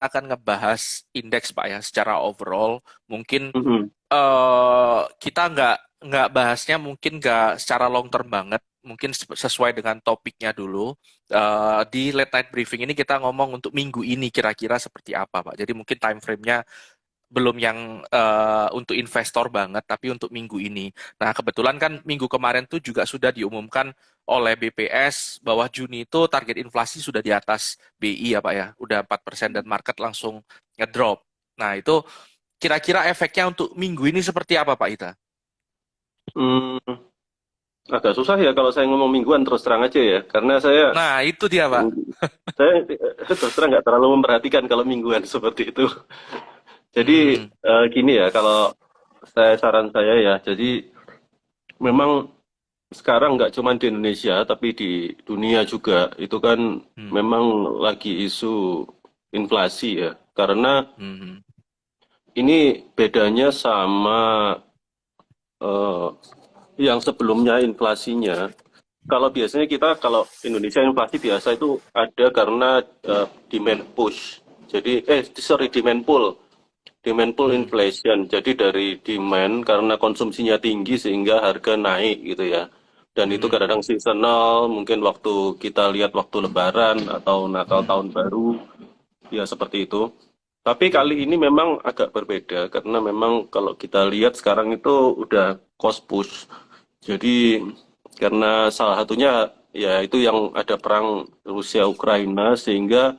akan ngebahas indeks Pak ya secara overall. Mungkin Mhm. kita nggak bahasnya mungkin nggak secara long term banget. Mungkin sesuai dengan topiknya dulu. Di late night briefing ini kita ngomong untuk minggu ini kira-kira seperti apa Pak. Jadi mungkin time frame-nya belum yang untuk investor banget, tapi untuk minggu ini. Nah, kebetulan kan minggu kemarin tuh juga sudah diumumkan oleh BPS bahwa Juni itu target inflasi sudah di atas BI ya Pak ya, udah 4% dan market langsung ngedrop. Nah, itu kira-kira efeknya untuk minggu ini seperti apa Pak Ita? Hmm, agak susah ya kalau saya ngomong mingguan terus terang aja ya, karena saya Nah, itu dia Pak. saya terus terang nggak terlalu memperhatikan kalau mingguan seperti itu. Jadi Hmm, gini ya, kalau saran saya ya, jadi memang sekarang nggak cuma di Indonesia, tapi di dunia juga itu kan hmm, memang lagi isu inflasi ya, karena hmm, ini bedanya sama eh, yang sebelumnya inflasinya. Kalau biasanya kita, kalau Indonesia inflasi biasa itu ada karena demand push. Jadi, demand pull. Demand pull hmm, inflation. Jadi dari demand karena konsumsinya tinggi sehingga harga naik gitu ya. Dan itu hmm, kadang-kadang seasonal, mungkin waktu kita lihat waktu Lebaran atau Natal hmm, Tahun Baru, ya seperti itu. Tapi hmm, kali ini memang agak berbeda karena memang kalau kita lihat sekarang itu udah cost push. Jadi karena salah satunya ya itu yang ada perang Rusia Ukraina sehingga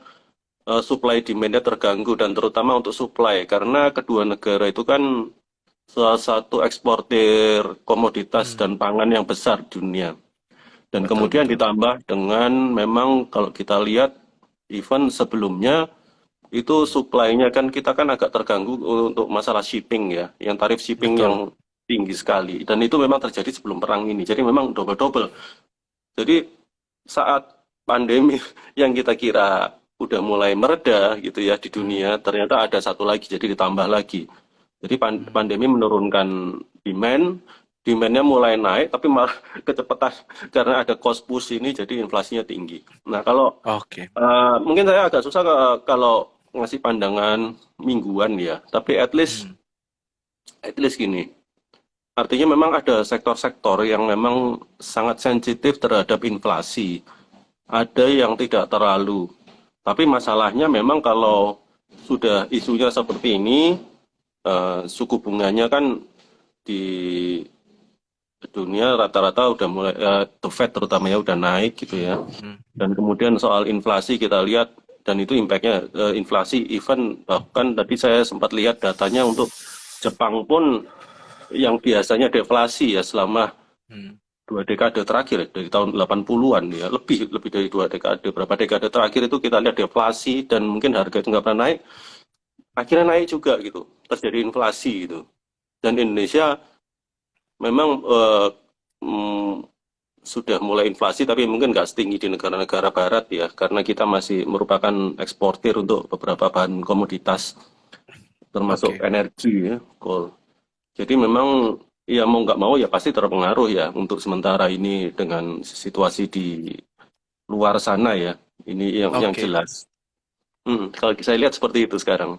supply demand-nya terganggu dan terutama untuk supply karena kedua negara itu kan salah satu eksportir komoditas hmm. dan pangan yang besar di dunia. Dan Betul, kemudian betul. ditambah dengan memang kalau kita lihat event sebelumnya itu Hmm, supply-nya kan kita kan agak terganggu untuk masalah shipping ya, yang tarif shipping betul. yang tinggi sekali. Dan itu memang terjadi sebelum perang ini. Jadi memang double-double. Jadi saat pandemi yang kita kira udah mulai mereda gitu ya di Hmm, dunia, ternyata ada satu lagi, jadi ditambah lagi. Jadi hmm. pandemi menurunkan demand, demandnya mulai naik, tapi malah kecepatan karena ada cost push ini, jadi inflasinya tinggi. Nah kalau Oke. mungkin saya agak susah kalau ngasih pandangan mingguan ya, tapi Hmm, at least gini. Artinya memang ada sektor-sektor yang memang sangat sensitif terhadap inflasi. Ada yang tidak terlalu. Tapi masalahnya memang kalau sudah isunya seperti ini, suku bunganya kan di dunia rata-rata udah mulai, the Fed terutama ya udah naik gitu hmm, ya. hmm. Dan kemudian soal inflasi kita lihat, dan itu impactnya inflasi even bahkan tadi saya sempat lihat datanya untuk Jepang pun yang biasanya deflasi ya selama Hmm. 2 dekade terakhir dari tahun 80-an ya lebih lebih dari 2 dekade, berapa dekade terakhir itu kita lihat deflasi dan mungkin harga itu nggak pernah naik, akhirnya naik juga gitu, terjadi inflasi gitu. Dan Indonesia memang mm, sudah mulai inflasi tapi mungkin nggak setinggi di negara-negara barat ya karena kita masih merupakan eksportir untuk beberapa bahan komoditas termasuk Oke. energi ya, coal. Jadi memang ya mau nggak mau ya pasti terpengaruh ya untuk sementara ini dengan situasi di luar sana ya. Ini yang Oke. jelas. Kalau saya lihat seperti itu sekarang.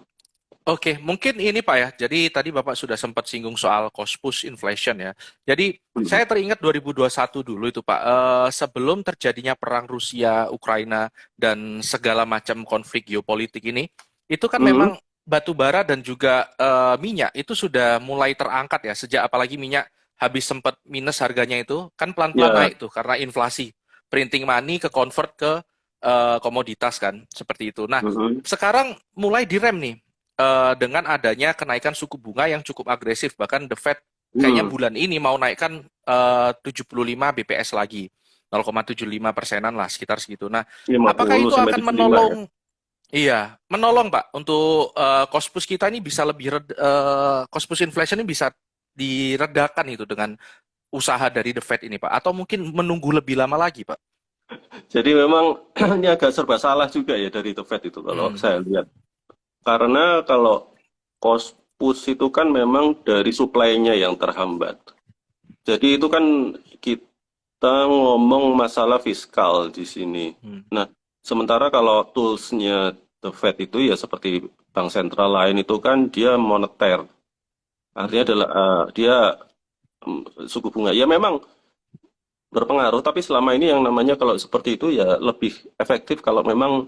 Oke, mungkin ini Pak ya. Jadi tadi Bapak sudah sempat singgung soal cost push inflation ya. Jadi Hmm. saya teringat 2021 dulu itu Pak, sebelum terjadinya perang Rusia Ukraina dan segala macam konflik geopolitik ini, itu kan Hmm. memang batu bara dan juga minyak itu sudah mulai terangkat ya sejak apalagi minyak habis sempat minus harganya itu kan pelan-pelan Ya. naik tuh karena inflasi, printing money ke convert ke komoditas kan seperti itu. Nah, Hmm. sekarang mulai direm nih dengan adanya kenaikan suku bunga yang cukup agresif. Bahkan The Fed kayaknya Hmm. bulan ini mau naikkan 75 BPS lagi. 0,75 persenan lah, sekitar segitu. Nah, apakah 50 itu sampai akan 75 menolong, ya. iya, menolong Pak, untuk cost push kita ini bisa lebih, cost push inflation ini bisa diredakan itu dengan usaha dari The Fed ini Pak? Atau mungkin menunggu lebih lama lagi Pak? Jadi memang ini agak serba salah juga ya dari The Fed itu kalau Hmm, saya lihat. Karena kalau cost push itu kan memang dari supply-nya yang terhambat. Jadi itu kan kita ngomong masalah fiskal di sini. hmm, Nah, sementara kalau tools-nya The Fed itu ya seperti bank sentral lain itu kan dia moneter. Artinya Hmm. adalah dia suku bunga. Ya memang berpengaruh, tapi selama ini yang namanya kalau seperti itu ya lebih efektif kalau memang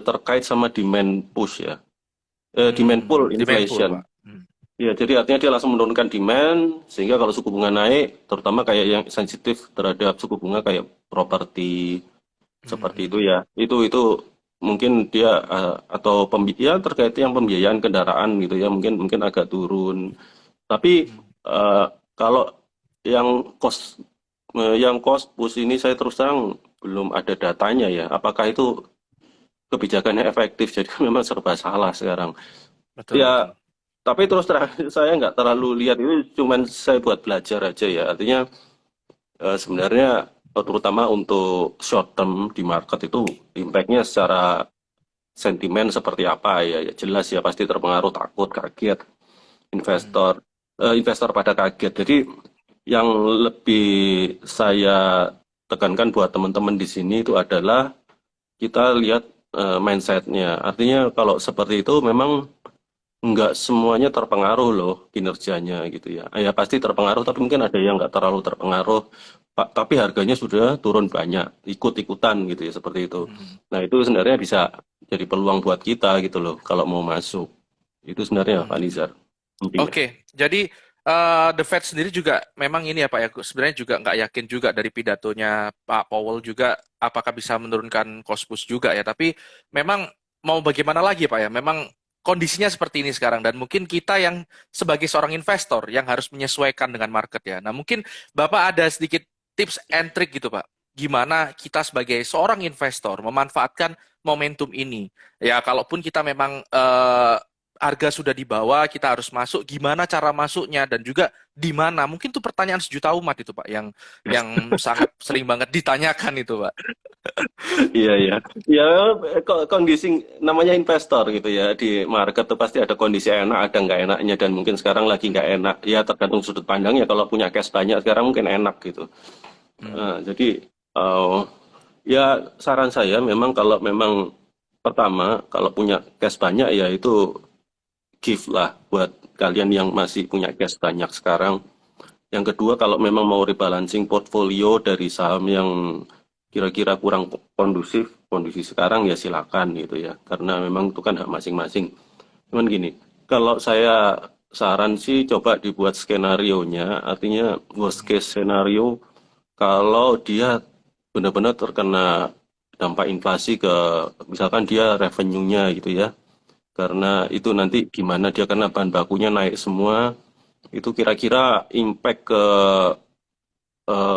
terkait sama demand push ya. Demand pull Demand pool, inflation. Pak. Hmm. Ya, jadi artinya dia langsung menurunkan demand, sehingga kalau suku bunga naik, terutama kayak yang sensitif terhadap suku bunga kayak properti, seperti itu Hmm. ya. Itu mungkin dia atau ya terkait yang pembiayaan kendaraan gitu ya, mungkin mungkin agak turun. Tapi Hmm. eh, kalau yang cost push ini saya terus terang belum ada datanya ya. Apakah itu kebijakannya efektif? Jadi memang serba salah sekarang. Betul, Ya, betul. tapi terus terang saya nggak terlalu lihat itu, cuman saya buat belajar aja ya. Artinya sebenarnya terutama untuk short term di market itu impact-nya secara sentimen seperti apa ya, ya jelas ya pasti terpengaruh, takut, kaget, Hmm. investor investor pada kaget. Jadi yang lebih saya tekankan buat teman-teman di sini itu adalah kita lihat mindsetnya. Artinya kalau seperti itu memang nggak semuanya terpengaruh loh kinerjanya gitu ya. Ya pasti terpengaruh, tapi mungkin ada yang nggak terlalu terpengaruh, Pak, tapi harganya sudah turun banyak, ikut-ikutan gitu ya seperti itu. Hmm. Nah itu sebenarnya bisa jadi peluang buat kita gitu loh kalau mau masuk. Itu sebenarnya Pak Hmm. Nizar intinya. Oke, jadi The Fed sendiri juga memang ini ya Pak ya, sebenarnya juga nggak yakin juga dari pidatonya Pak Powell juga apakah bisa menurunkan cost push juga ya. Tapi memang mau bagaimana lagi Pak ya, memang kondisinya seperti ini sekarang dan mungkin kita yang sebagai seorang investor yang harus menyesuaikan dengan market ya. Nah mungkin Bapak ada sedikit tips and trick gitu Pak, gimana kita sebagai seorang investor memanfaatkan momentum ini. Ya kalaupun kita memang harga sudah di bawah, kita harus masuk. Gimana cara masuknya dan juga di mana? Mungkin itu pertanyaan sejuta umat itu, Pak, yang sangat sering banget ditanyakan itu, Pak. Iya iya. Ya kondisi namanya investor gitu ya di market tuh pasti ada kondisi enak, ada nggak enaknya dan mungkin sekarang lagi nggak enak. Ya tergantung sudut pandangnya. Kalau punya cash banyak sekarang mungkin enak gitu. Hmm. Jadi eh, ya saran saya memang kalau memang pertama kalau punya cash banyak ya itu gift lah buat kalian yang masih punya cash banyak sekarang. Yang kedua, kalau memang mau rebalancing portfolio dari saham yang kira-kira kurang kondusif, kondisi sekarang ya silakan gitu ya. Karena memang itu kan hak masing-masing. Cuman gini, kalau saya saran sih coba dibuat skenario-nya, artinya worst case scenario kalau dia benar-benar terkena dampak inflasi ke misalkan dia revenue-nya gitu ya. Karena itu nanti gimana dia karena bahan bakunya naik semua, itu kira-kira impact ke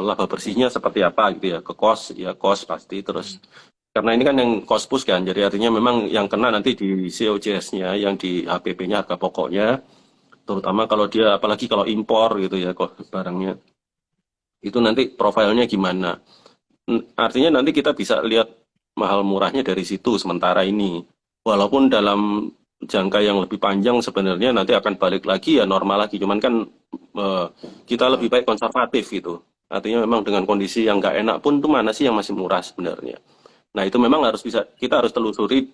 laba bersihnya seperti apa gitu ya, ke cost ya cost pasti terus Hmm. karena ini kan yang cost push kan, jadi artinya memang yang kena nanti di COGS-nya, yang di HPP-nya harga pokoknya, terutama kalau dia apalagi kalau impor gitu ya kok barangnya itu nanti profilnya gimana. Artinya nanti kita bisa lihat mahal murahnya dari situ sementara ini. Walaupun dalam jangka yang lebih panjang sebenarnya nanti akan balik lagi ya normal lagi. Cuman kan eh, kita lebih Betul. baik konservatif gitu. Artinya memang dengan kondisi yang nggak enak pun tuh mana sih yang masih murah sebenarnya. Nah itu memang harus bisa kita harus telusuri,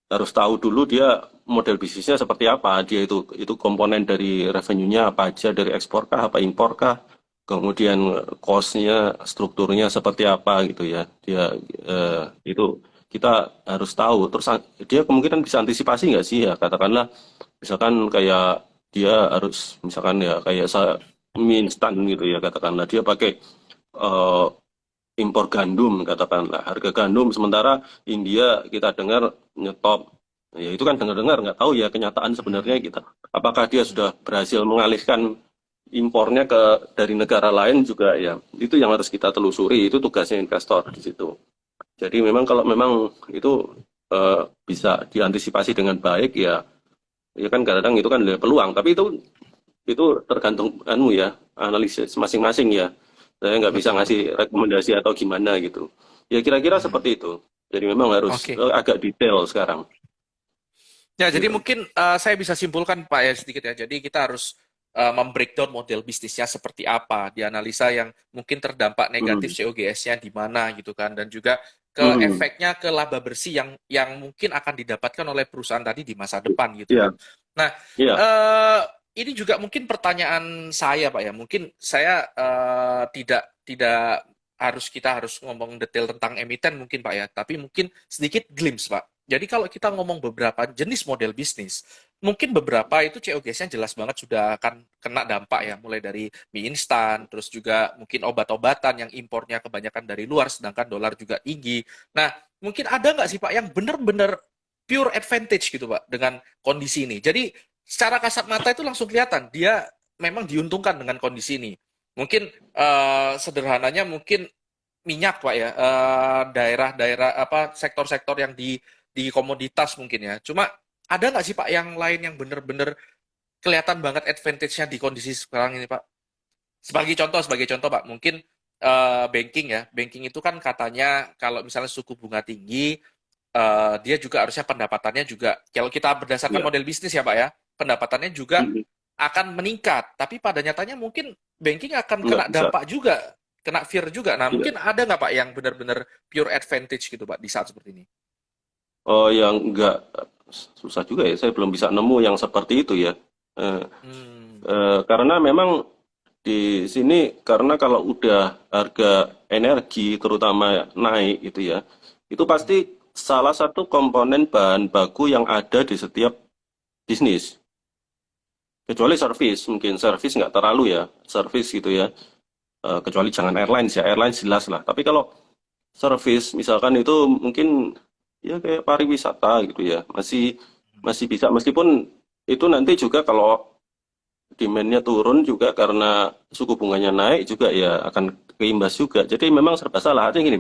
harus tahu dulu dia model bisnisnya seperti apa. Dia itu komponen dari revenue-nya apa aja, dari ekspor kah, apa impor kah, kemudian cost-nya, strukturnya seperti apa gitu ya. Dia itu kita harus tahu. Terus dia kemungkinan bisa antisipasi nggak sih ya? Katakanlah, misalkan kayak dia harus, misalkan ya kayak mie instan gitu ya. Katakanlah dia pakai eh, impor gandum, katakanlah harga gandum. Sementara India kita dengar nyetop. Ya itu kan dengar-dengar nggak tahu ya kenyataan sebenarnya Hmm. kita. Apakah dia Hmm. sudah berhasil mengalihkan impornya ke dari negara lain juga ya itu yang harus kita telusuri, itu tugasnya investor di situ. Jadi memang kalau memang itu bisa diantisipasi dengan baik ya ya kan kadang itu kan ada peluang, tapi itu tergantung anu ya analisis masing-masing ya, saya nggak bisa Betul. ngasih rekomendasi atau gimana gitu ya, kira-kira Hmm. seperti itu. Jadi memang harus Oke. agak detail sekarang Ya, jadi gitu. mungkin saya bisa simpulkan Pak ya sedikit ya. Jadi kita harus membreakdown model bisnisnya seperti apa, dianalisa yang mungkin terdampak negatif Hmm. COGS-nya di mana gitu kan, dan juga ke Hmm. efeknya ke laba bersih yang mungkin akan didapatkan oleh perusahaan tadi di masa depan gitu Iya, Pak. Nah, iya. eh, ini juga mungkin pertanyaan saya Pak ya. Mungkin saya tidak kita harus ngomong detail tentang emiten mungkin Pak ya, tapi mungkin sedikit glimpse Pak. Jadi kalau kita ngomong beberapa jenis model bisnis, mungkin beberapa itu COGS-nya jelas banget sudah akan kena dampak ya, mulai dari mie instan, terus juga mungkin obat-obatan yang impornya kebanyakan dari luar, sedangkan dolar juga tinggi. Nah, mungkin ada nggak sih Pak yang benar-benar pure advantage gitu Pak dengan kondisi ini. Jadi secara kasat mata itu langsung kelihatan dia memang diuntungkan dengan kondisi ini. Mungkin sederhananya mungkin minyak Pak ya, daerah-daerah apa sektor-sektor yang di komoditas mungkin ya. Cuma ada nggak sih Pak yang lain yang benar-benar kelihatan banget advantage-nya di kondisi sekarang ini Pak? Sebagai contoh Pak, mungkin banking ya. Banking itu kan katanya kalau misalnya suku bunga tinggi, dia juga harusnya pendapatannya juga, kalau kita berdasarkan Iya. model bisnis ya Pak ya, pendapatannya juga Mm-mm. akan meningkat. Tapi pada nyatanya mungkin banking akan Nggak kena bisa. dampak juga, kena fear juga. Nah Iya. mungkin ada nggak Pak yang benar-benar pure advantage gitu Pak di saat seperti ini? Oh, yang nggak susah juga ya. Saya belum bisa nemu yang seperti itu ya. Eh, Hmm, karena memang di sini karena kalau udah harga energi terutama naik gitu ya, itu hmm, pasti salah satu komponen bahan baku yang ada di setiap bisnis. Kecuali service, mungkin service nggak terlalu ya, service gitu ya. Kecuali jangan airlines ya, airlines jelas lah. Tapi kalau service misalkan itu mungkin ya kayak pariwisata gitu ya, masih masih bisa meskipun itu nanti juga kalau demand-nya turun juga karena suku bunganya naik juga ya akan keimbas juga. Jadi memang serba salah. Artinya gini,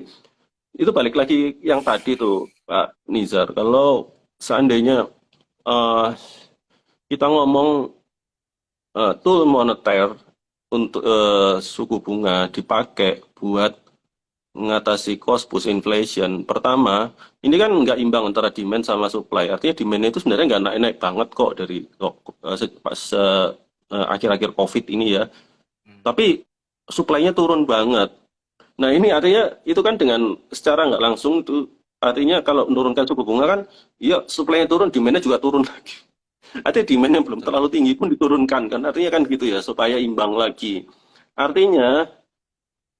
itu balik lagi yang tadi tuh Pak Nizar. Kalau seandainya eh, kita ngomong tool moneter untuk suku bunga dipakai buat mengatasi cost push inflation. Pertama, ini kan nggak imbang antara demand sama supply. Artinya demand itu sebenarnya nggak naik-naik banget kok dari pas akhir-akhir COVID ini ya. hmm, Tapi supply-nya turun banget. Nah ini artinya itu kan dengan secara nggak langsung itu artinya kalau menurunkan suku bunga kan, ya supply-nya turun, demand-nya juga turun lagi. Artinya demand yang belum betul. terlalu tinggi pun diturunkan kan. Artinya kan gitu ya supaya imbang lagi. Artinya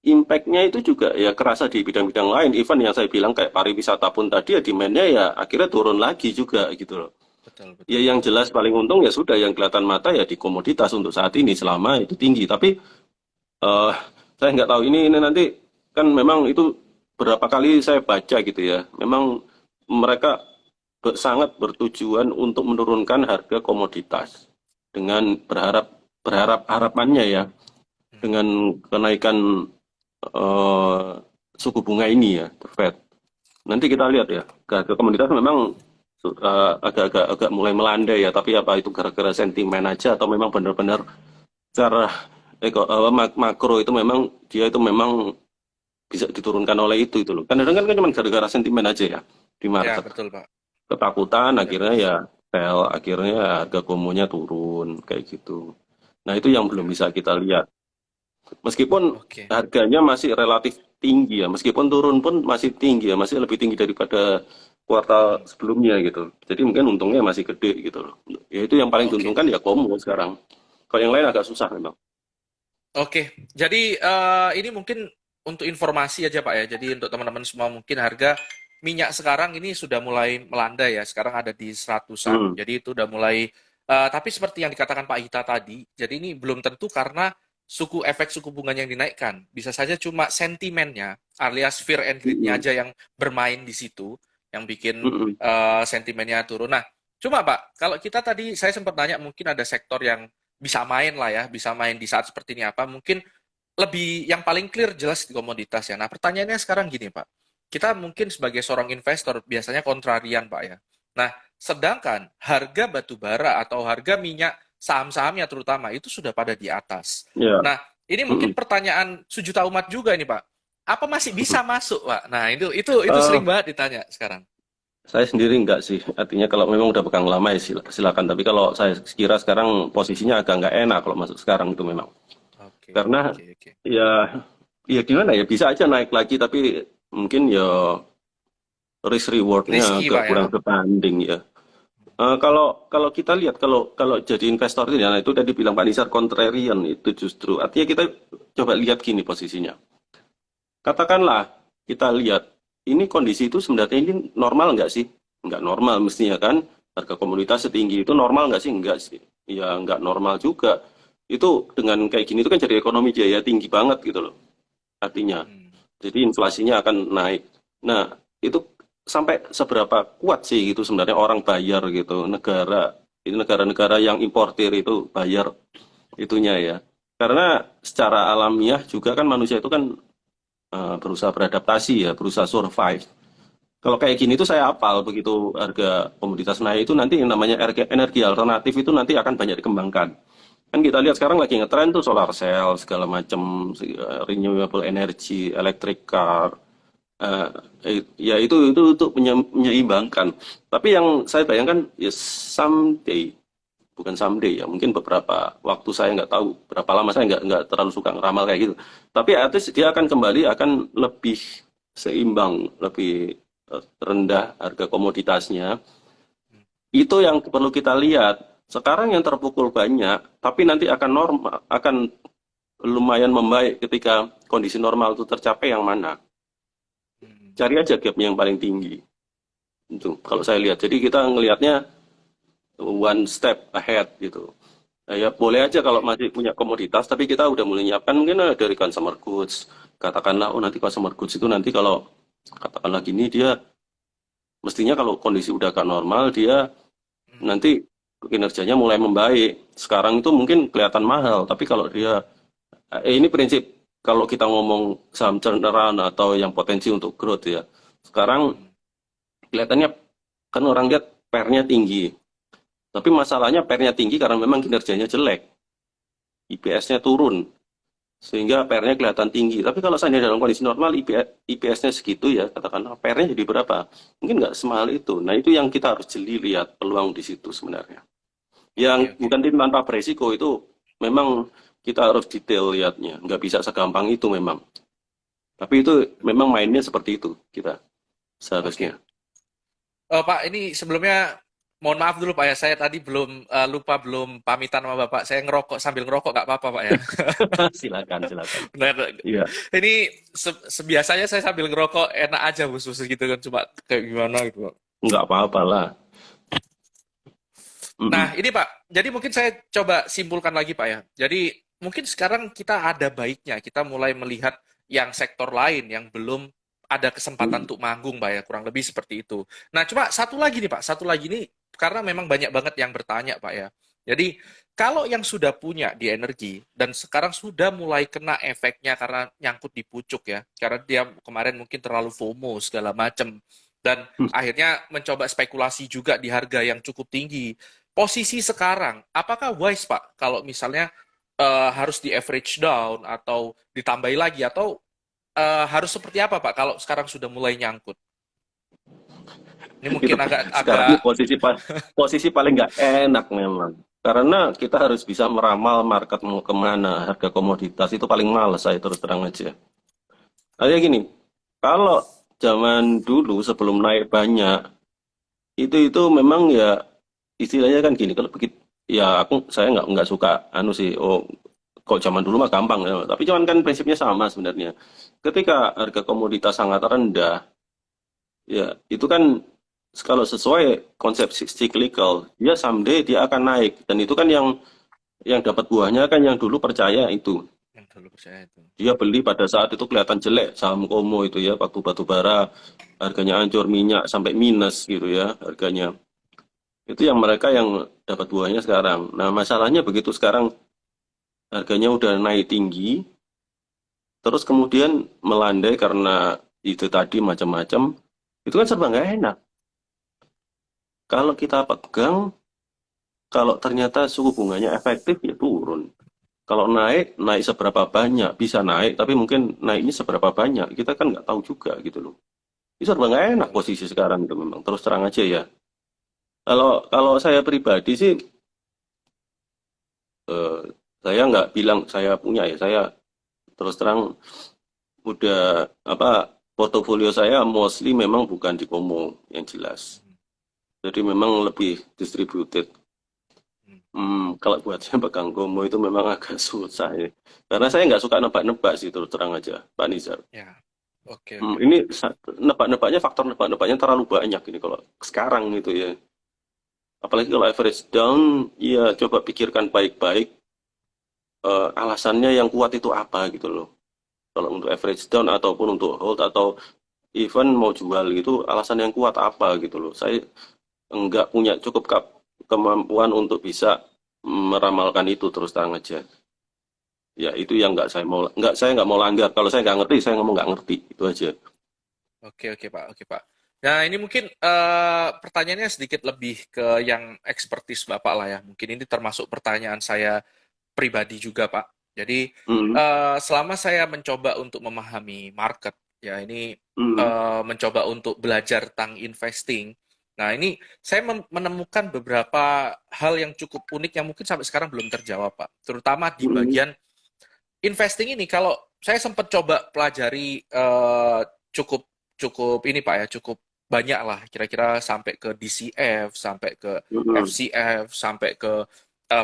impact-nya itu juga ya kerasa di bidang-bidang lain. Even yang saya bilang kayak pariwisata pun tadi ya demand-nya ya akhirnya turun lagi juga gitu loh. Betul, Ya betul, yang betul. jelas paling untung ya sudah yang kelihatan mata ya di komoditas untuk saat ini selama itu tinggi. Tapi eh saya nggak tahu ini nanti kan memang itu berapa kali saya baca gitu ya. Memang mereka sangat bertujuan untuk menurunkan harga komoditas dengan berharap berharap harapannya ya Hmm. dengan kenaikan eh, suku bunga ini ya, The Fed. Nanti kita lihat ya, harga komoditas memang agak-agak agak mulai melandai ya, tapi apa itu gara-gara sentimen aja atau memang benar-benar cara makro itu memang dia itu memang bisa diturunkan oleh itu loh. Kadang-kadang kan cuma gara-gara sentimen aja ya di Ya, market. betul Pak. Ketakutan Ya. akhirnya ya sell, akhirnya harga komonya turun kayak gitu. Nah, itu yang belum Ya. bisa kita lihat. Meskipun Oke. harganya masih relatif tinggi ya, meskipun turun pun masih tinggi ya, masih lebih tinggi daripada kuartal Hmm. sebelumnya gitu. Jadi mungkin untungnya masih gede gitu loh. Ya itu yang paling Oke. diuntungkan ya Komo sekarang. Kalau yang lain agak susah memang. Oke. Jadi ini mungkin untuk informasi aja Pak ya. Jadi untuk teman-teman semua mungkin harga minyak sekarang ini sudah mulai melandai ya. Sekarang ada di seratusan. Hmm. Jadi itu udah mulai tapi seperti yang dikatakan Pak Hita tadi, jadi ini belum tentu karena efek suku bunganya yang dinaikkan. Bisa saja cuma sentimennya alias fear and greed-nya Mm-mm. aja yang bermain di situ yang bikin Mm-mm. sentimennya turun. Nah, cuma Pak, kalau kita tadi saya sempat nanya mungkin ada sektor yang bisa main lah ya, bisa main di saat seperti ini apa? Mungkin lebih yang paling clear jelas di komoditas ya. Nah, pertanyaannya sekarang gini, Pak. Kita mungkin sebagai seorang investor biasanya kontrarian, Pak ya. Nah, sedangkan harga batu bara atau harga minyak saham-sahamnya terutama itu sudah pada di atas. Ya. Nah, ini mungkin Mm-mm. pertanyaan sejuta umat juga ini, Pak. Apa masih bisa masuk, Pak? Nah, itu Eh, sering banget ditanya sekarang. saya sendiri enggak sih. Artinya kalau memang udah pegang lama ya silakan. Tapi kalau saya kira sekarang posisinya agak nggak enak kalau masuk sekarang itu memang. Oke, Karena oke, oke. ya ya gimana ya bisa aja naik lagi tapi mungkin ya risk rewardnya Risky agak Pak ya. kurang sebanding ya. Kalau kalau kita lihat kalau kalau jadi investor itu, ya, itu tadi bilang Pak Nisar contrarian itu justru artinya kita coba lihat gini posisinya. Katakanlah kita lihat ini kondisi itu sebenarnya ini normal nggak sih? Nggak normal mestinya kan. Harga komoditas setinggi itu normal nggak sih? Nggak sih. Ya nggak normal juga. Itu dengan kayak gini itu kan jadi ekonomi biaya tinggi banget gitu loh. Artinya. Hmm. Jadi inflasinya akan naik. Nah, itu sampai seberapa kuat sih gitu sebenarnya orang bayar gitu. Ini negara-negara yang importir itu bayar itunya ya. Karena secara alamiah juga kan manusia itu kan berusaha beradaptasi ya, berusaha survive. Kalau kayak gini tuh saya apal begitu harga komoditas naik itu nanti yang namanya energi alternatif itu nanti akan banyak dikembangkan. Kan kita lihat sekarang lagi ngetren tuh solar cell segala macam renewable energy, electric car. Eh, ya itu untuk menyeimbangkan. Tapi yang saya bayangkan ya someday, bukan someday ya, mungkin beberapa waktu saya nggak tahu berapa lama saya nggak terlalu suka ngeramal kayak gitu. Tapi at least dia akan kembali akan lebih seimbang, lebih rendah harga komoditasnya. Itu yang perlu kita lihat. Sekarang yang terpukul banyak, tapi nanti akan normal, akan lumayan membaik ketika kondisi normal itu tercapai yang mana. Hmm. Cari aja gapnya yang paling tinggi. Itu kalau saya lihat. Jadi kita ngelihatnya one step ahead gitu. Nah, ya boleh aja kalau Oke. masih punya komoditas, tapi kita udah mulai nyiapkan mungkin dari consumer goods. Katakanlah, oh nanti consumer goods itu nanti kalau katakanlah gini dia mestinya kalau kondisi udah agak normal dia Hmm. nanti kinerjanya mulai membaik. Sekarang itu mungkin kelihatan mahal, tapi kalau dia ini prinsip kalau kita ngomong saham turnaround atau yang potensi untuk growth ya. Sekarang Hmm. kelihatannya kan orang lihat pernya tinggi. Tapi masalahnya pernya tinggi karena memang kinerjanya jelek. IPS-nya turun sehingga PR-nya kelihatan tinggi. Tapi kalau seandainya dalam kondisi normal IPS-nya segitu ya, katakanlah PR-nya jadi berapa? Mungkin nggak semahal itu. Nah itu yang kita harus jeli lihat peluang di situ sebenarnya. Yang Oke, oke. bukan tim tanpa beresiko itu memang kita harus detail lihatnya. Nggak bisa segampang itu memang. Tapi itu memang mainnya seperti itu kita seharusnya. Oke. Pak, ini sebelumnya mohon maaf dulu Pak ya, saya tadi belum lupa belum pamitan sama Bapak. Saya ngerokok sambil ngerokok nggak apa-apa Pak ya. Silakan, silakan. Benar. Iya, Ini sebiasanya saya sambil ngerokok enak aja khusus gitu kan cuma kayak gimana gitu. nggak apa-apa lah. Mm-mm. Nah, ini Pak, jadi mungkin saya coba simpulkan lagi Pak ya. Jadi mungkin sekarang kita ada baiknya kita mulai melihat yang sektor lain yang belum ada kesempatan untuk manggung Pak ya, kurang lebih seperti itu. Nah, cuma satu lagi nih Pak, satu lagi nih karena memang banyak banget yang bertanya Pak ya. Jadi kalau yang sudah punya di energi dan sekarang sudah mulai kena efeknya karena nyangkut di pucuk ya, karena dia kemarin mungkin terlalu FOMO segala macam dan akhirnya mencoba spekulasi juga di harga yang cukup tinggi. Posisi sekarang, apakah wise Pak kalau misalnya harus di average down atau ditambahi lagi atau harus seperti apa Pak kalau sekarang sudah mulai nyangkut? Ini Itu mungkin agak sekarang agak posisi paling nggak enak memang. Karena kita harus bisa meramal market mau kemana, harga komoditas itu paling males saya terus terang aja. Artinya gini, kalau zaman dulu sebelum naik banyak, itu memang ya istilahnya kan gini, kalau begitu ya saya nggak suka anu sih, oh kok zaman dulu mah gampang ya. Tapi cuman kan prinsipnya sama sebenarnya. Ketika harga komoditas sangat rendah, ya itu kan kalau sesuai konsep cyclical, dia someday dia akan naik dan itu kan yang dapat buahnya kan yang dulu percaya itu. yang dulu percaya itu. Dia beli pada saat itu kelihatan jelek saham Komo itu ya, waktu batu bara harganya hancur, minyak sampai minus gitu ya harganya. Itu yang mereka yang dapat buahnya sekarang. Nah, masalahnya begitu sekarang harganya udah naik tinggi, terus kemudian melandai karena itu tadi macam-macam, itu kan serba nggak enak. Kalau kita pegang, kalau ternyata suku bunganya efektif ya turun. Kalau naik, naik seberapa banyak, bisa naik, tapi mungkin naiknya seberapa banyak, kita kan nggak tahu juga gitu loh. Itu serba nggak enak Betul. posisi sekarang itu memang, terus terang aja ya. Kalau kalau saya pribadi sih, eh, saya nggak bilang saya punya ya, saya terus terang udah apa portofolio saya mostly memang bukan di Komo yang jelas. Hmm, Jadi memang lebih distributed. hmm. Kalau buat saya pegang Komo itu memang agak susah ya. Karena saya nggak suka nebak-nebak sih terus terang aja, Pak Nizar. Ya, oke Pak. Ini nebak-nebaknya, faktor nebak-nebaknya terlalu banyak ini kalau sekarang gitu ya. Apalagi kalau average down, ya coba pikirkan baik-baik alasannya yang kuat itu apa gitu loh. Kalau untuk average down ataupun untuk hold atau even mau jual gitu, alasan yang kuat apa gitu loh. Saya enggak punya cukup kemampuan untuk bisa meramalkan itu terus terang aja. Ya itu yang saya nggak mau langgar. Kalau saya nggak ngerti, saya ngomong nggak ngerti itu aja. Oke Pak, oke Pak. Nah ini mungkin pertanyaannya sedikit lebih ke yang ekspertis Bapak lah ya. Mungkin ini termasuk pertanyaan saya pribadi juga Pak. Jadi Hmm, selama saya mencoba untuk memahami market, ya ini hmm, mencoba untuk belajar tentang investing. Nah ini saya menemukan beberapa hal yang cukup unik yang mungkin sampai sekarang belum terjawab Pak. Terutama di hmm, bagian investing ini kalau saya sempat coba pelajari cukup cukup ini Pak ya, cukup banyak lah kira-kira sampai ke DCF, sampai ke hmm, FCF, sampai ke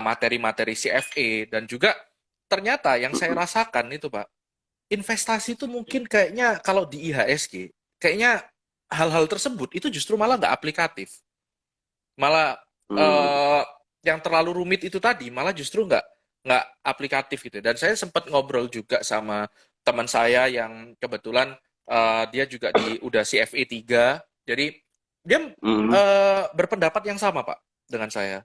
materi-materi CFA dan juga ternyata yang saya hmm, rasakan itu Pak, investasi itu mungkin kayaknya kalau di IHSG kayaknya hal-hal tersebut itu justru malah nggak aplikatif. Malah hmm, eh, yang terlalu rumit itu tadi malah justru nggak aplikatif gitu. Dan saya sempat ngobrol juga sama teman saya yang kebetulan dia juga udah CFA 3. Jadi dia hmm, berpendapat yang sama Pak dengan saya.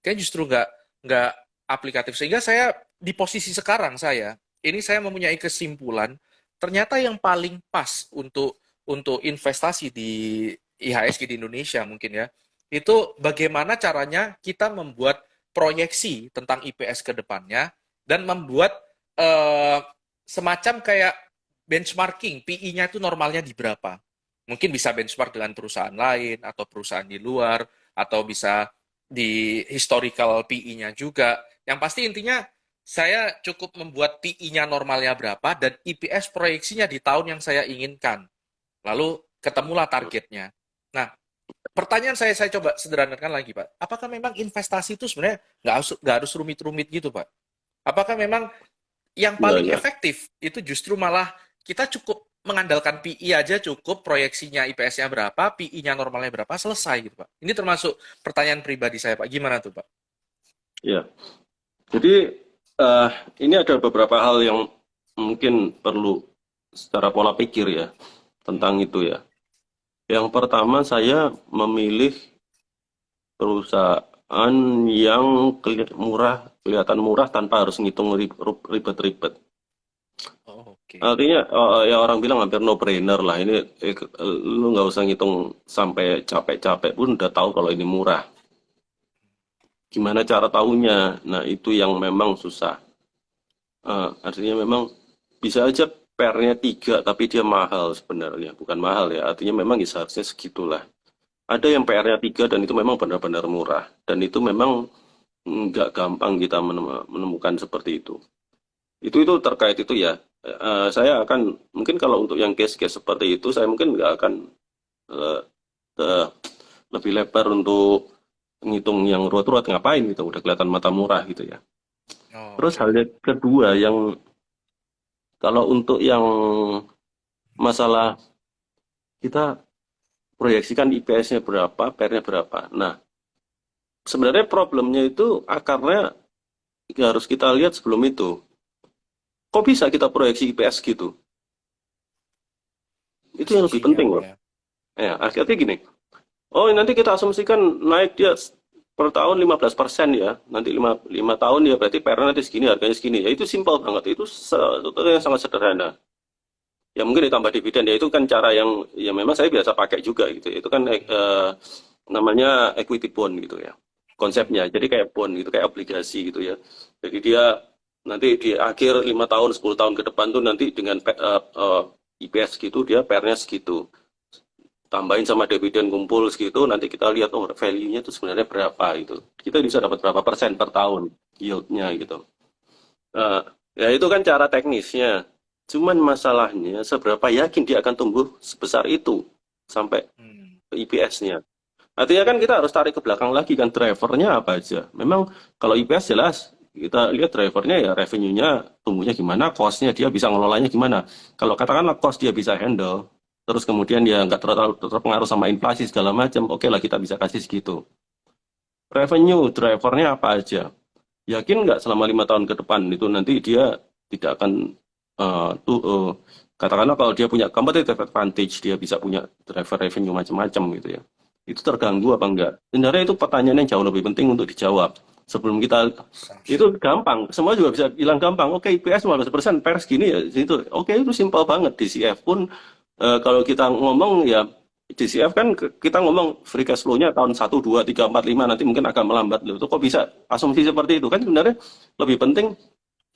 Kayak justru nggak aplikatif sehingga saya di posisi sekarang ini saya mempunyai kesimpulan ternyata yang paling pas untuk investasi di IHSG di Indonesia mungkin ya itu bagaimana caranya kita membuat proyeksi tentang IPS ke depannya dan membuat eh, semacam kayak benchmarking PI-nya itu normalnya di berapa. Mungkin bisa benchmark dengan perusahaan lain atau perusahaan di luar atau bisa di historical PI-nya juga. Yang pasti intinya saya cukup membuat PI-nya normalnya berapa dan IPS proyeksinya di tahun yang saya inginkan. Lalu ketemulah targetnya. Nah, pertanyaan saya coba sederhanakan lagi, Pak. Apakah memang investasi itu sebenarnya nggak harus rumit-rumit gitu, Pak? Apakah memang yang ya, paling ya. efektif itu justru malah kita cukup mengandalkan PI aja cukup, proyeksinya IPS-nya berapa, PI-nya normalnya berapa, selesai gitu, Pak. Ini termasuk pertanyaan pribadi saya, Pak. Gimana tuh, Pak? Ya. Jadi eh, ini ada beberapa hal yang mungkin perlu secara pola pikir ya Hmm. tentang itu ya. Yang pertama saya memilih perusahaan yang kelihatan murah tanpa harus ngitung ribet-ribet. Oh, oke. Artinya ya orang bilang hampir no brainer lah ini lu nggak usah ngitung sampai capek-capek pun udah tahu kalau ini murah. Gimana cara tahunya? Nah itu yang memang susah. Artinya memang bisa aja pernya 3 tapi dia mahal sebenarnya. Bukan mahal ya, artinya memang ya seharusnya segitulah. Ada yang PR-nya 3 dan itu memang benar-benar murah. Dan itu memang nggak gampang kita menemukan seperti itu. Itu terkait itu ya. Saya akan, mungkin kalau untuk yang case-case seperti itu, saya mungkin nggak akan eh, eh, lebih lebar untuk ngitung yang ruwet-ruwet ngapain gitu. Udah kelihatan mata murah gitu ya. Oh, Terus oke. hal yang kedua yang kalau untuk yang masalah kita proyeksikan IPS-nya berapa, PR-nya berapa. Nah, sebenarnya problemnya itu akarnya harus kita lihat sebelum itu. Kok bisa kita proyeksi IPS gitu? Itu yang lebih Asumsinya, penting Pak loh. ya. Ya, artinya gini. Oh, nanti kita asumsikan naik dia per tahun 15% ya. Nanti 5 tahun ya berarti PR nanti segini, harganya segini. Ya itu simpel banget. Itu sesuatu yang sangat sederhana. Ya mungkin ditambah dividen ya itu kan cara yang ya memang saya biasa pakai juga gitu. Itu kan namanya equity bond gitu ya. Hmm. Konsepnya. Jadi kayak bond gitu, kayak obligasi gitu ya. Jadi dia nanti di akhir 5 tahun, 10 tahun ke depan tuh nanti dengan IPS gitu dia PR-nya segitu. Tambahin sama dividen kumpul segitu, nanti kita lihat oh value-nya itu sebenarnya berapa gitu. Kita bisa dapat berapa persen per tahun yield-nya gitu. Eh, ya itu kan cara teknisnya. Cuman masalahnya seberapa yakin dia akan tumbuh sebesar itu sampai Hmm. ke IPS-nya. Artinya kan kita harus tarik ke belakang lagi kan drivernya apa aja. Memang kalau IPS jelas kita lihat drivernya ya revenue-nya tumbuhnya gimana, cost-nya dia bisa ngelolanya gimana. Kalau katakanlah cost dia bisa handle, terus kemudian dia nggak terlalu terpengaruh sama inflasi segala macam, oke lah kita bisa kasih segitu. Revenue drivernya apa aja? Yakin nggak selama 5 tahun ke depan itu nanti dia tidak akan tuh katakanlah kalau dia punya competitive advantage dia bisa punya driver revenue macam-macam gitu ya. Itu terganggu apa enggak? Sebenarnya itu pertanyaan yang jauh lebih penting untuk dijawab. Sebelum kita itu gampang, semua juga bisa bilang gampang. Oke, IPS 15% per segini ya itu. Oke, itu simpel banget. DCF pun kalau kita ngomong ya DCF kan kita ngomong free cash flow-nya tahun 1, 2, 3, 4, 5 nanti mungkin agak melambat loh. Itu kok bisa asumsi seperti itu kan sebenarnya lebih penting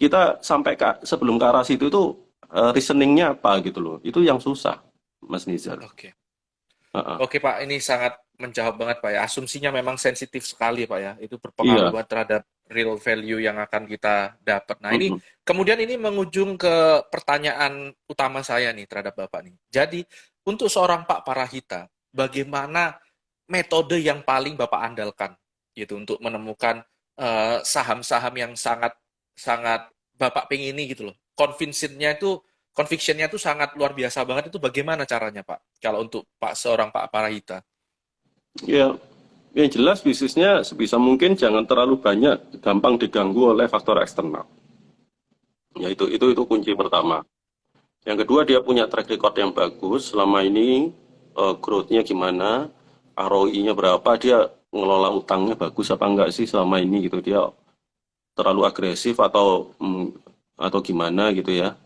kita sampai sebelum ke arah situ itu reasoning-nya apa gitu loh. Itu yang susah, Mas Nizar. Oke. Heeh. Oke Pak, ini sangat menjawab banget Pak ya. Asumsinya memang sensitif sekali Pak ya. Itu berpengaruh Iya. banget terhadap real value yang akan kita dapat. Nah ini Mm-mm. kemudian ini mengujung ke pertanyaan utama saya nih terhadap Bapak nih. Jadi untuk seorang Pak Parahita, bagaimana metode yang paling Bapak andalkan gitu untuk menemukan saham-saham yang sangat sangat Bapak pengini gitu loh. Conviction-nya itu sangat luar biasa banget. Itu bagaimana caranya, Pak? Kalau untuk seorang Pak Parahita. Ya, yang jelas bisnisnya sebisa mungkin jangan terlalu banyak gampang diganggu oleh faktor eksternal. Ya itu kunci pertama. Yang kedua dia punya track record yang bagus selama ini growth-nya gimana, ROI-nya berapa, dia ngelola utangnya bagus apa enggak sih selama ini gitu. Dia terlalu agresif atau gimana gitu ya.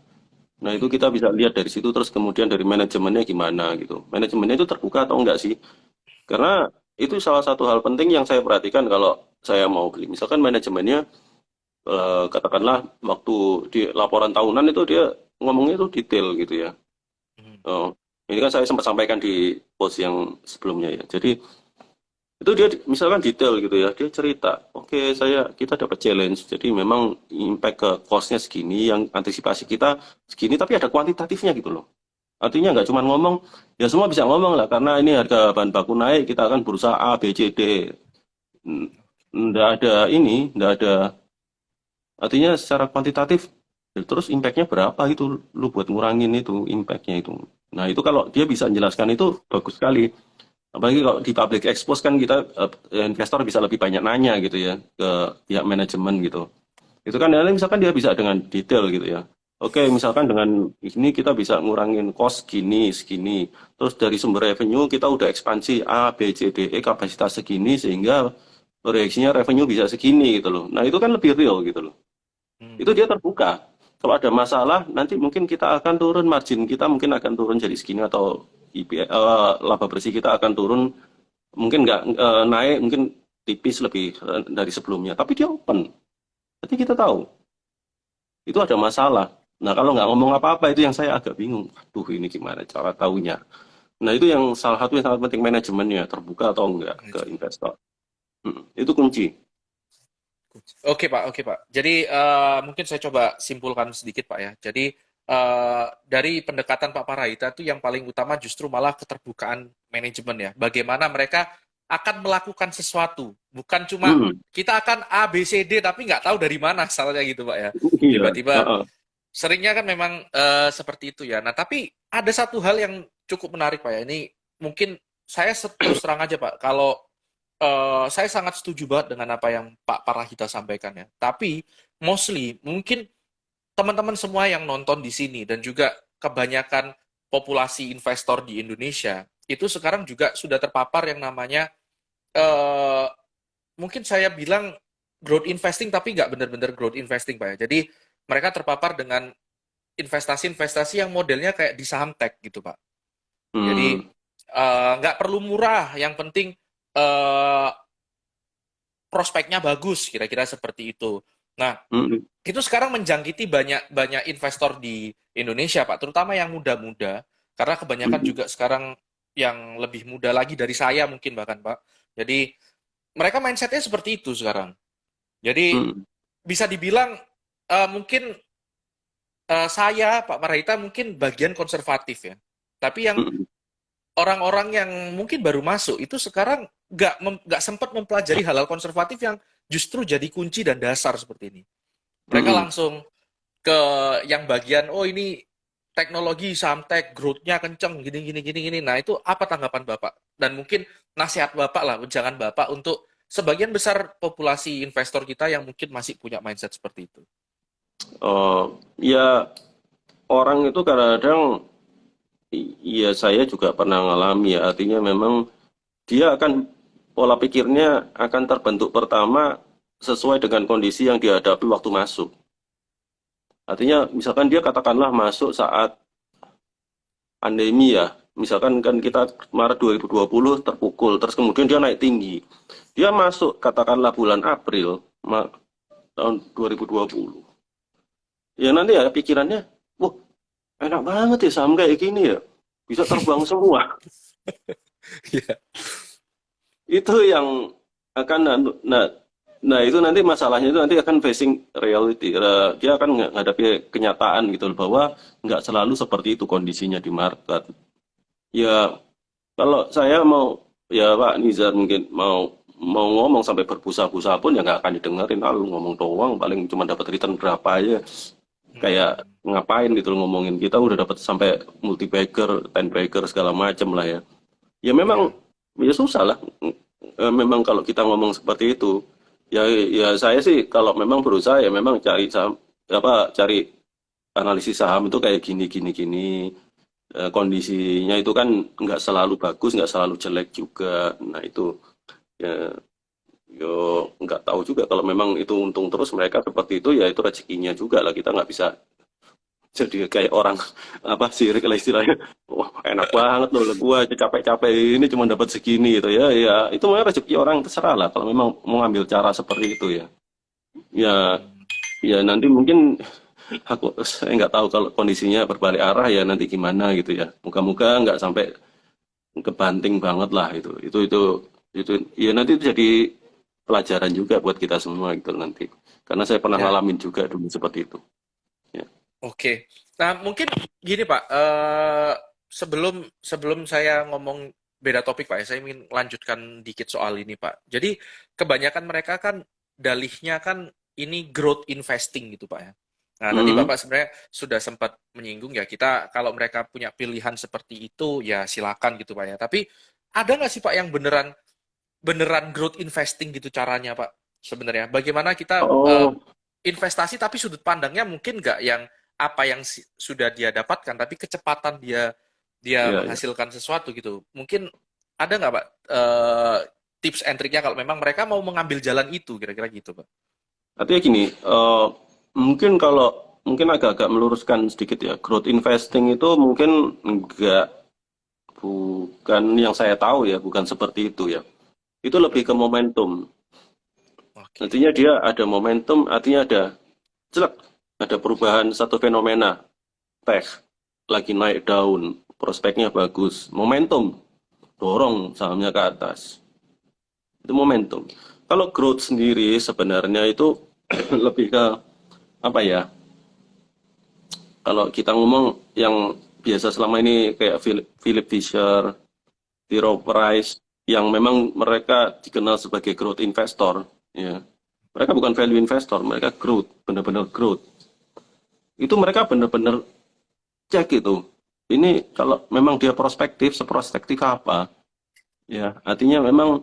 Nah, itu kita bisa lihat dari situ terus kemudian dari manajemennya gimana gitu. Manajemennya itu terbuka atau enggak sih? Karena itu salah satu hal penting yang saya perhatikan kalau saya mau beli. Misalkan manajemennya katakanlah waktu di laporan tahunan itu dia ngomongnya itu detail gitu ya. Hmm. Oh, ini kan saya sempat sampaikan di post yang sebelumnya ya. Jadi itu dia misalkan detail gitu ya. Dia cerita, oke kita dapat challenge. Jadi memang impact ke cost-nya segini, yang antisipasi kita segini, tapi ada kuantitatifnya gitu loh. Artinya nggak cuma ngomong, ya semua bisa ngomong lah, karena ini harga bahan baku naik, kita akan berusaha A, B, C, D. Nggak ada ini, nggak ada, artinya secara kuantitatif, ya terus impact-nya berapa itu, lu buat ngurangin itu, impact-nya itu. Nah itu kalau dia bisa menjelaskan itu, bagus sekali. Apalagi kalau di public expose kan kita, investor bisa lebih banyak nanya gitu ya, ke pihak manajemen gitu. Itu kan ya, misalkan dia bisa dengan detail gitu ya. Oke, misalkan dengan ini kita bisa ngurangin cost segini, segini. Terus dari sumber revenue kita udah ekspansi A, B, C, D, E kapasitas segini sehingga proyeksinya revenue bisa segini gitu loh. Nah, itu kan lebih real gitu loh. Hmm. Itu dia terbuka. Kalau ada masalah, nanti mungkin kita akan turun margin kita mungkin akan turun jadi segini atau laba bersih kita akan turun mungkin nggak naik mungkin tipis lebih dari sebelumnya. Tapi dia open. Jadi kita tahu itu ada masalah. Nah, kalau nggak ngomong apa-apa itu yang saya agak bingung. Aduh, ini gimana cara taunya? Nah, itu yang salah satu yang sangat penting manajemennya, terbuka atau enggak ke Manajemen. investor. Itu kunci. Oke Pak, oke Pak. Jadi mungkin saya coba simpulkan sedikit Pak ya. Jadi dari pendekatan Pak Parahita itu yang paling utama justru malah keterbukaan manajemen ya. Bagaimana mereka akan melakukan sesuatu, bukan cuma Hmm, kita akan A, B, C, D tapi nggak tahu dari mana asalnya gitu Pak ya. iya. Tiba-tiba Heeh. seringnya kan memang seperti itu ya. Nah tapi ada satu hal yang cukup menarik Pak ya. Ini mungkin saya terus terang aja Pak. Kalau saya sangat setuju banget dengan apa yang Pak Parahita sampaikan ya. Tapi mostly mungkin teman-teman semua yang nonton di sini dan juga kebanyakan populasi investor di Indonesia itu sekarang juga sudah terpapar yang namanya eh, mungkin saya bilang growth investing tapi nggak benar-benar growth investing Pak ya. Jadi mereka terpapar dengan investasi-investasi yang modelnya kayak di saham tech gitu Pak. Jadi Hmm, nggak perlu murah, yang penting eh, prospeknya bagus, kira-kira seperti itu. Nah, hmm, itu sekarang menjangkiti banyak banyak investor di Indonesia, Pak, terutama yang muda-muda, karena kebanyakan hmm, juga sekarang yang lebih muda lagi dari saya mungkin bahkan, Pak. Jadi mereka mindsetnya seperti itu sekarang. Jadi hmm, bisa dibilang mungkin saya, Pak Marhaita mungkin bagian konservatif ya. Tapi yang Mm-mm. orang-orang yang mungkin baru masuk itu sekarang nggak sempat mempelajari hal-hal konservatif yang justru jadi kunci dan dasar seperti ini. Mereka Mm-mm. langsung ke yang bagian, oh ini teknologi samtek growth-nya kenceng gini gini gini gini. Nah, itu apa tanggapan Bapak? Dan mungkin nasihat Bapak lah, jangan Bapak untuk sebagian besar populasi investor kita yang mungkin masih punya mindset seperti itu. Ya orang itu kadang-kadang, iya saya juga pernah ngalami ya, artinya memang dia akan pola pikirnya akan terbentuk pertama sesuai dengan kondisi yang dihadapi waktu masuk. Artinya misalkan dia katakanlah masuk saat pandemi ya, misalkan kan kita Maret 2020 terpukul, terus kemudian dia naik tinggi. Dia masuk katakanlah bulan April tahun 2020. Ya nanti ya pikirannya, wah enak banget ya saham kayak gini ya, bisa terbang semua. Iya. Itu yang akan nah, nah itu nanti masalahnya itu nanti akan facing reality. Dia akan menghadapi kenyataan gitu loh, bahwa nggak selalu seperti itu kondisinya di market. Ya kalau saya mau, ya Pak Nizar mungkin mau mau ngomong sampai berbusa-busa pun ya nggak akan didengerin. Lalu ngomong doang paling cuma dapat return berapa aja, kayak Hmm. ngapain gitu loh ngomongin, kita udah dapat sampai multi bagger, ten bagger segala macem lah ya. Ya memang Ya. ya susah lah. Memang kalau kita ngomong seperti itu, ya ya saya sih kalau memang berusaha ya memang cari saham, apa, cari analisis saham itu kayak gini gini gini. Kondisinya itu kan nggak selalu bagus, nggak selalu jelek juga. Nah itu ya, yo nggak tahu juga kalau memang itu untung terus mereka seperti itu, ya itu rezekinya juga lah, kita nggak bisa jadi kayak orang apa sirik lah istilahnya. Wah enak banget loh, gua capek-capek ini cuma dapat segini gitu ya. Ya itu memang rezeki orang, terserah lah kalau memang mau ngambil cara seperti itu ya. Ya Hmm. ya nanti mungkin saya nggak tahu kalau kondisinya berbalik arah ya nanti gimana gitu ya. Moga-moga nggak sampai kebanting banget lah itu. Itu ya nanti itu jadi pelajaran juga buat kita semua gitu nanti. Karena saya pernah Ya. ngalamin juga dulu seperti itu. Ya. Oke. Nah, mungkin gini Pak, sebelum sebelum saya ngomong beda topik Pak, ya, saya ingin lanjutkan dikit soal ini Pak. Jadi kebanyakan mereka kan dalihnya kan ini growth investing gitu Pak ya. Nah, tadi Hmm. Bapak sebenarnya sudah sempat menyinggung ya, kita kalau mereka punya pilihan seperti itu ya silakan gitu Pak ya. Tapi ada nggak sih Pak yang beneran beneran growth investing gitu caranya Pak sebenarnya? Bagaimana kita Oh, investasi tapi sudut pandangnya mungkin nggak yang apa yang sudah dia dapatkan tapi kecepatan dia dia ya, ya. menghasilkan sesuatu gitu mungkin ada nggak Pak tips and triknya kalau memang mereka mau mengambil jalan itu kira-kira gitu Pak. Artinya gini, mungkin kalau mungkin agak-agak meluruskan sedikit ya, growth investing itu mungkin enggak, bukan yang saya tahu ya, bukan seperti itu ya. Itu lebih ke Oke. momentum. Oke. Artinya dia ada momentum, artinya ada jelek, ada perubahan satu fenomena, tech lagi naik daun, prospeknya bagus, momentum dorong sahamnya ke atas. Itu momentum. Kalau growth sendiri sebenarnya itu lebih ke apa ya? Kalau kita ngomong yang biasa selama ini kayak Philip Fisher, T. Rowe Price, yang memang mereka dikenal sebagai growth investor, ya. Mereka bukan value investor, mereka growth, benar-benar growth. Itu mereka benar-benar cek itu. Ini kalau memang dia prospektif, seprospektif apa? Ya, artinya memang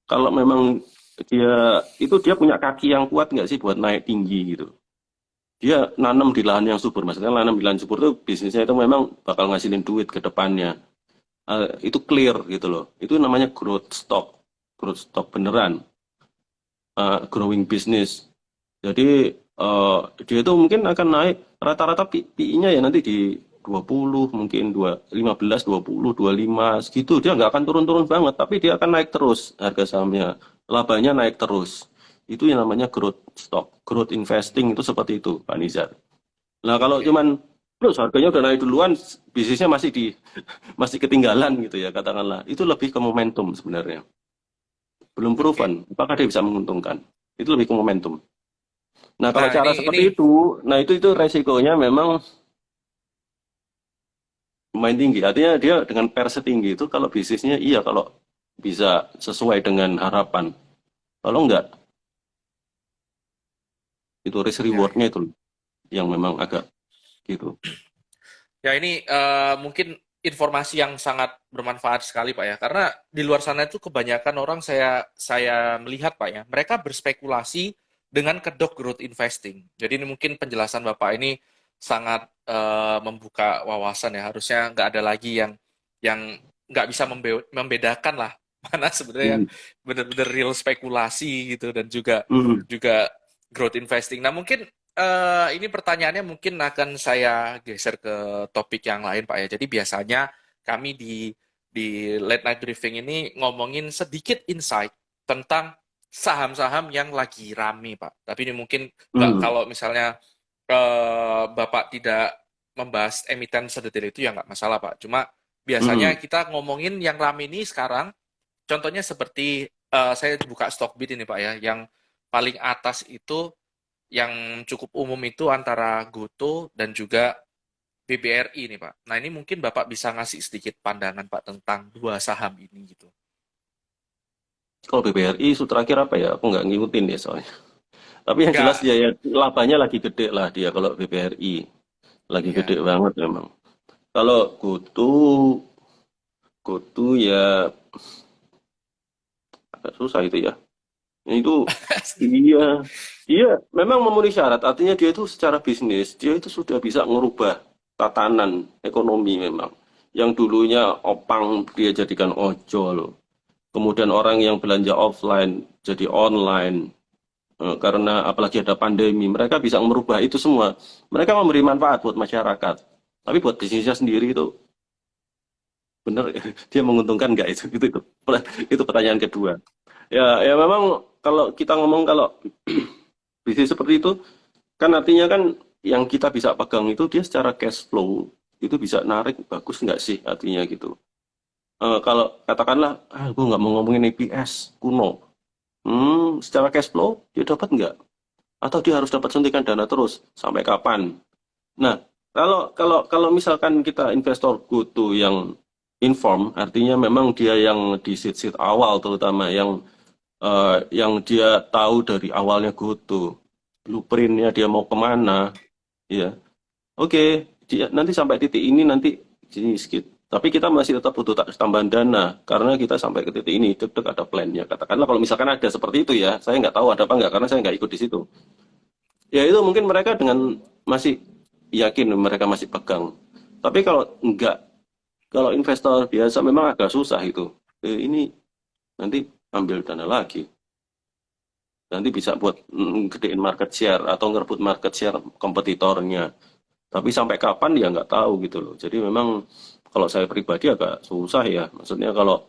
kalau memang dia punya kaki yang kuat nggak sih buat naik tinggi gitu. Dia nanam di lahan yang subur, maksudnya nanam di lahan subur itu bisnisnya itu memang bakal ngasilin duit ke depannya. Itu clear gitu loh. Itu namanya growth stock beneran, growing business. Jadi dia itu mungkin akan naik rata-rata PI-nya ya nanti di 20, mungkin 15, 20, 25 segitu. Dia nggak akan turun-turun banget, tapi dia akan naik terus harga sahamnya. Labanya naik terus. Itu yang namanya growth stock. Growth investing itu seperti itu, Pak Nizar. Nah, kalau Oke. cuman terus harganya udah naik duluan, bisnisnya masih ketinggalan gitu ya katakanlah. Itu lebih ke momentum sebenarnya. Belum Oke. proven apakah dia bisa menguntungkan. Itu lebih ke momentum. Nah, kalau Nah, cara ini seperti itu, nah itu resikonya memang lumayan tinggi. Artinya dia dengan per setinggi itu kalau bisnisnya iya kalau bisa sesuai dengan harapan. Kalau enggak, itu risk ya rewardnya ya. itu yang memang agak gitu. Ya ini mungkin informasi yang sangat bermanfaat sekali Pak ya. Karena di luar sana itu kebanyakan orang saya melihat Pak ya, mereka berspekulasi dengan kedok growth investing. Jadi ini mungkin penjelasan Bapak ini sangat membuka wawasan ya. Harusnya nggak ada lagi yang nggak bisa membedakan lah mana sebenarnya yang Hmm. benar-benar real spekulasi gitu dan juga Hmm. juga growth investing. Nah mungkin ini pertanyaannya mungkin akan saya geser ke topik yang lain, Pak ya. Jadi biasanya kami di late night briefing ini ngomongin sedikit insight tentang saham-saham yang lagi rame, Pak. Tapi ini mungkin nggak Hmm. kalau misalnya Bapak tidak membahas emiten sedetail itu ya nggak masalah, Pak. Cuma biasanya Hmm. kita ngomongin yang rame ini sekarang, contohnya seperti saya buka Stockbit ini, Pak ya, yang paling atas itu yang cukup umum itu antara Goto dan juga BBRI nih Pak. Nah ini mungkin Bapak bisa ngasih sedikit pandangan Pak tentang dua saham ini gitu. Kalau BBRI isu terakhir apa ya? Aku nggak ngikutin ya soalnya. Tapi yang jelas Enggak, dia ya labanya lagi gede lah dia kalau BBRI lagi gede iya. banget memang. Kalau GoTo ya agak susah itu ya. Itu iya, iya memang memenuhi syarat. Artinya dia itu secara bisnis dia itu sudah bisa merubah tatanan ekonomi memang. Yang dulunya opang dia jadikan ojol. Kemudian orang yang belanja offline jadi online. Karena apalagi ada pandemi, mereka bisa merubah itu semua. Mereka memberi manfaat buat masyarakat. Tapi buat bisnisnya sendiri itu benar dia menguntungkan nggak itu pertanyaan kedua. Ya, ya memang kalau kita ngomong kalau bisnis seperti itu kan artinya kan yang kita bisa pegang itu dia secara cash flow itu bisa narik bagus nggak sih artinya gitu. Kalau katakanlah, gue nggak mau ngomongin EPS kuno. Secara cash flow dia dapat nggak? Atau dia harus dapat suntikan dana terus sampai kapan? Nah, kalau misalkan kita investor GoTo yang inform, artinya memang dia yang di seat awal terutama yang dia tahu dari awalnya GoTo, blueprintnya dia mau kemana, ya. Oke, dia nanti sampai titik ini nanti sini sedikit. Tapi kita masih tetap butuh tambahan dana karena kita sampai ke titik ini, dek ada plannya. Katakanlah kalau misalkan ada seperti itu ya, saya nggak tahu ada apa nggak karena saya nggak ikut di situ. Ya itu mungkin mereka dengan masih yakin mereka masih pegang. Tapi kalau enggak, kalau investor biasa memang agak susah itu. Ini nanti ambil dana lagi. Nanti bisa buat gedein market share atau ngerebut market share kompetitornya. Tapi sampai kapan ya nggak tahu gitu loh. Jadi memang kalau saya pribadi agak susah ya. Maksudnya kalau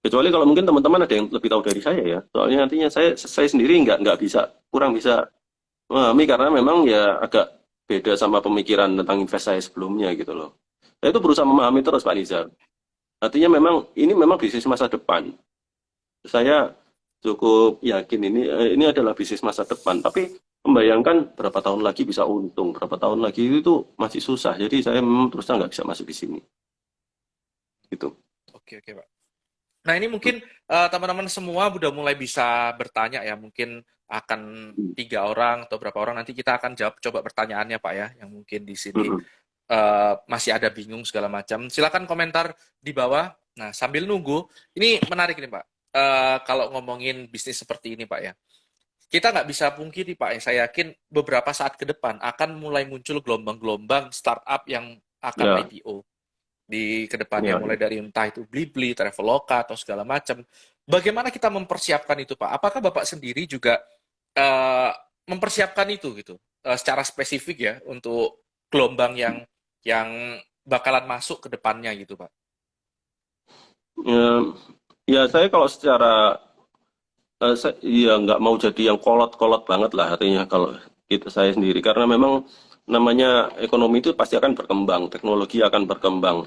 kecuali kalau mungkin teman-teman ada yang lebih tahu dari saya ya. Soalnya nantinya saya sendiri nggak bisa kurang bisa memahami karena memang ya agak beda sama pemikiran tentang invest saya sebelumnya gitu loh. Saya itu berusaha memahami terus Pak Nizar. Artinya memang ini memang bisnis masa depan. Saya cukup yakin ini adalah bisnis masa depan. Tapi membayangkan berapa tahun lagi bisa untung, berapa tahun lagi itu masih susah. Jadi saya memang terus terang nggak bisa masuk di sini. Gitu. Oke oke Pak. Nah ini mungkin teman-teman semua udah mulai bisa bertanya ya. Mungkin akan 3 orang atau berapa orang nanti kita akan jawab coba pertanyaannya Pak ya. Yang mungkin di sini masih ada bingung segala macam. Silakan komentar di bawah. Nah sambil nunggu, ini menarik nih Pak. Kalau ngomongin bisnis seperti ini Pak ya. Kita nggak bisa pungkiri Pak, ya. Saya yakin beberapa saat ke depan akan mulai muncul gelombang-gelombang startup yang akan Ya, IPO di kedepannya, ya, mulai ya. dari entah itu Blibli, Traveloka, atau segala macam. Bagaimana kita mempersiapkan itu Pak? Apakah Bapak sendiri juga eh, mempersiapkan itu gitu, secara spesifik ya, untuk gelombang yang bakalan masuk ke depannya gitu Pak? Ya, ya saya kalau secara saya ya nggak mau jadi yang kolot-kolot banget lah artinya kalau kita saya sendiri karena memang namanya ekonomi itu pasti akan berkembang, teknologi akan berkembang.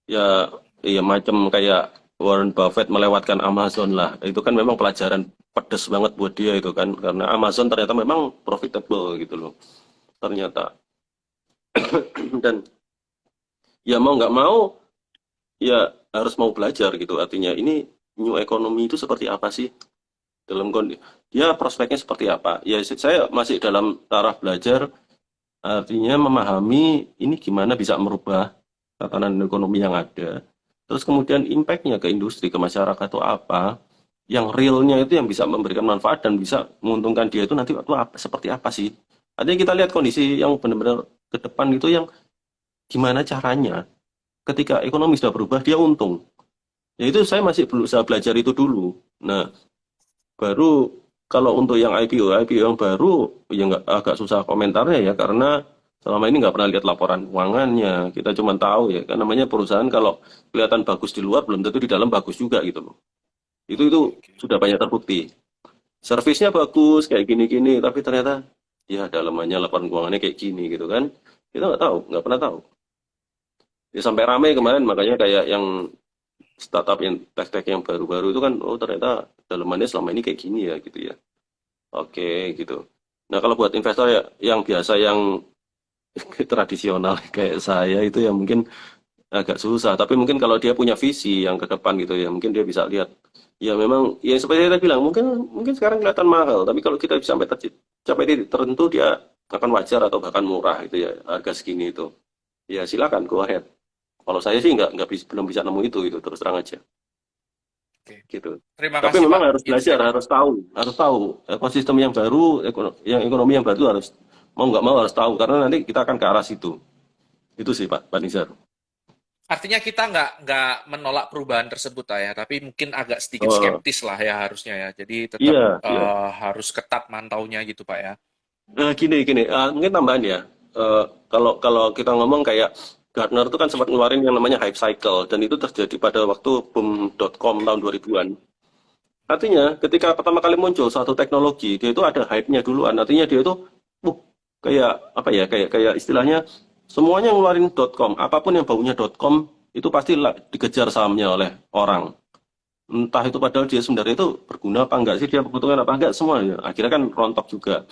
Ya, ya macam kayak Warren Buffett melewatkan Amazon lah. Itu kan memang pelajaran pedes banget buat dia itu kan. Karena Amazon ternyata memang profitable gitu loh. Ternyata. Dan ya mau nggak mau, ya harus mau belajar gitu. Artinya ini new economy itu seperti apa sih? Dalam kondisi, dia prospeknya seperti apa? Ya saya masih dalam taraf belajar, artinya memahami ini gimana bisa merubah tatanan ekonomi yang ada. Terus kemudian impact-nya ke industri, ke masyarakat itu apa? Yang realnya itu yang bisa memberikan manfaat dan bisa menguntungkan dia itu nanti itu apa, seperti apa sih? Artinya kita lihat kondisi yang benar-benar ke depan itu yang gimana caranya ketika ekonomi sudah berubah dia untung. Ya itu saya masih berusaha belajar itu dulu. Nah, baru kalau untuk yang IPO yang baru ya nggak agak susah komentarnya ya karena selama ini nggak pernah lihat laporan keuangannya. Kita cuma tahu ya kan namanya perusahaan kalau kelihatan bagus di luar belum tentu di dalam bagus juga gitu loh. Itu Oke, oke. sudah banyak terbukti. Servisnya bagus kayak gini-gini tapi ternyata ya dalamannya laporan keuangannya kayak gini gitu kan. Kita nggak tahu, nggak pernah tahu. Ya sampai ramai Oke. kemarin makanya kayak yang startup yang tech-tech yang baru-baru itu kan oh ternyata dalamannya selama ini kayak gini ya gitu ya. Oke, gitu. Nah, kalau buat investor ya yang biasa yang tradisional kayak saya itu ya mungkin agak susah. Tapi mungkin kalau dia punya visi yang ke depan gitu ya, mungkin dia bisa lihat. Ya memang, ya seperti saya bilang, mungkin mungkin sekarang kelihatan mahal. Tapi kalau kita bisa sampai capai titik tertentu, dia akan wajar atau bahkan murah gitu ya, harga segini itu. Ya silakan, go ahead. Kalau saya sih belum bisa nemu itu terus terang aja. Oke. Gitu. Terima Tapi kasih memang Pak harus belajar, insight. harus tahu ekosistem yang baru, yang ekonomi yang baru harus mau nggak mau harus tahu karena nanti kita akan ke arah situ. Itu sih Pak Nizar. Artinya kita nggak menolak perubahan tersebut lah ya, tapi mungkin agak sedikit Oh, skeptis lah ya harusnya ya. Jadi tetap iya, iya. harus ketat mantaunya gitu Pak ya. Gini, mungkin tambahan ya. Kalau kalau kita ngomong kayak Gartner itu kan sempat ngeluarin yang namanya hype cycle dan itu terjadi pada waktu boom.com tahun 2000-an. Artinya ketika pertama kali muncul suatu teknologi, dia itu ada hype-nya duluan. Artinya dia itu uh, kayak apa ya? Kayak istilahnya semuanya ngeluarin .com, apapun yang baunya .com itu pasti dikejar sahamnya oleh orang. Entah itu padahal dia sebenarnya itu berguna apa enggak sih, dia kebutuhan apa enggak semuanya. Akhirnya kan rontok juga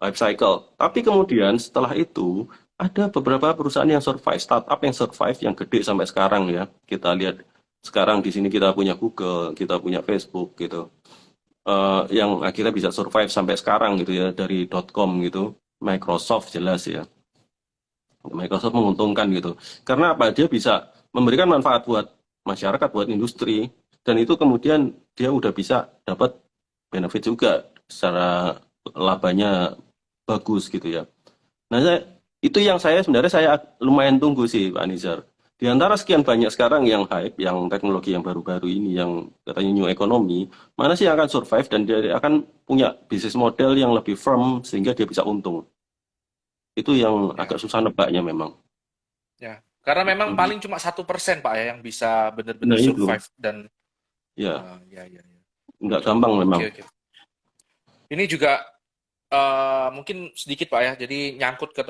hype cycle. Tapi kemudian setelah itu ada beberapa perusahaan yang survive, startup yang survive yang gede sampai sekarang ya. Kita lihat sekarang di sini kita punya Google, kita punya Facebook gitu. Yang akhirnya bisa survive sampai sekarang gitu ya dari .com gitu. Microsoft jelas ya. Microsoft menguntungkan gitu. Karena apa? Dia bisa memberikan manfaat buat masyarakat, buat industri dan itu kemudian dia udah bisa dapat benefit juga secara labanya bagus gitu ya. Nah, itu yang sebenarnya saya lumayan tunggu sih Pak Nizar. Di antara sekian banyak sekarang yang hype, yang teknologi yang baru-baru ini, yang katanya new economy, mana sih yang akan survive dan dia akan punya bisnis model yang lebih firm sehingga dia bisa untung. Itu yang agak Ya, susah nebaknya memang. ya. Karena memang Mhm. paling cuma 1% Pak ya yang bisa benar-benar Nah itu, survive dan ya ya, ya, ya. nggak gampang memang. Oke, oke. Ini juga mungkin sedikit Pak ya. Jadi nyangkut ke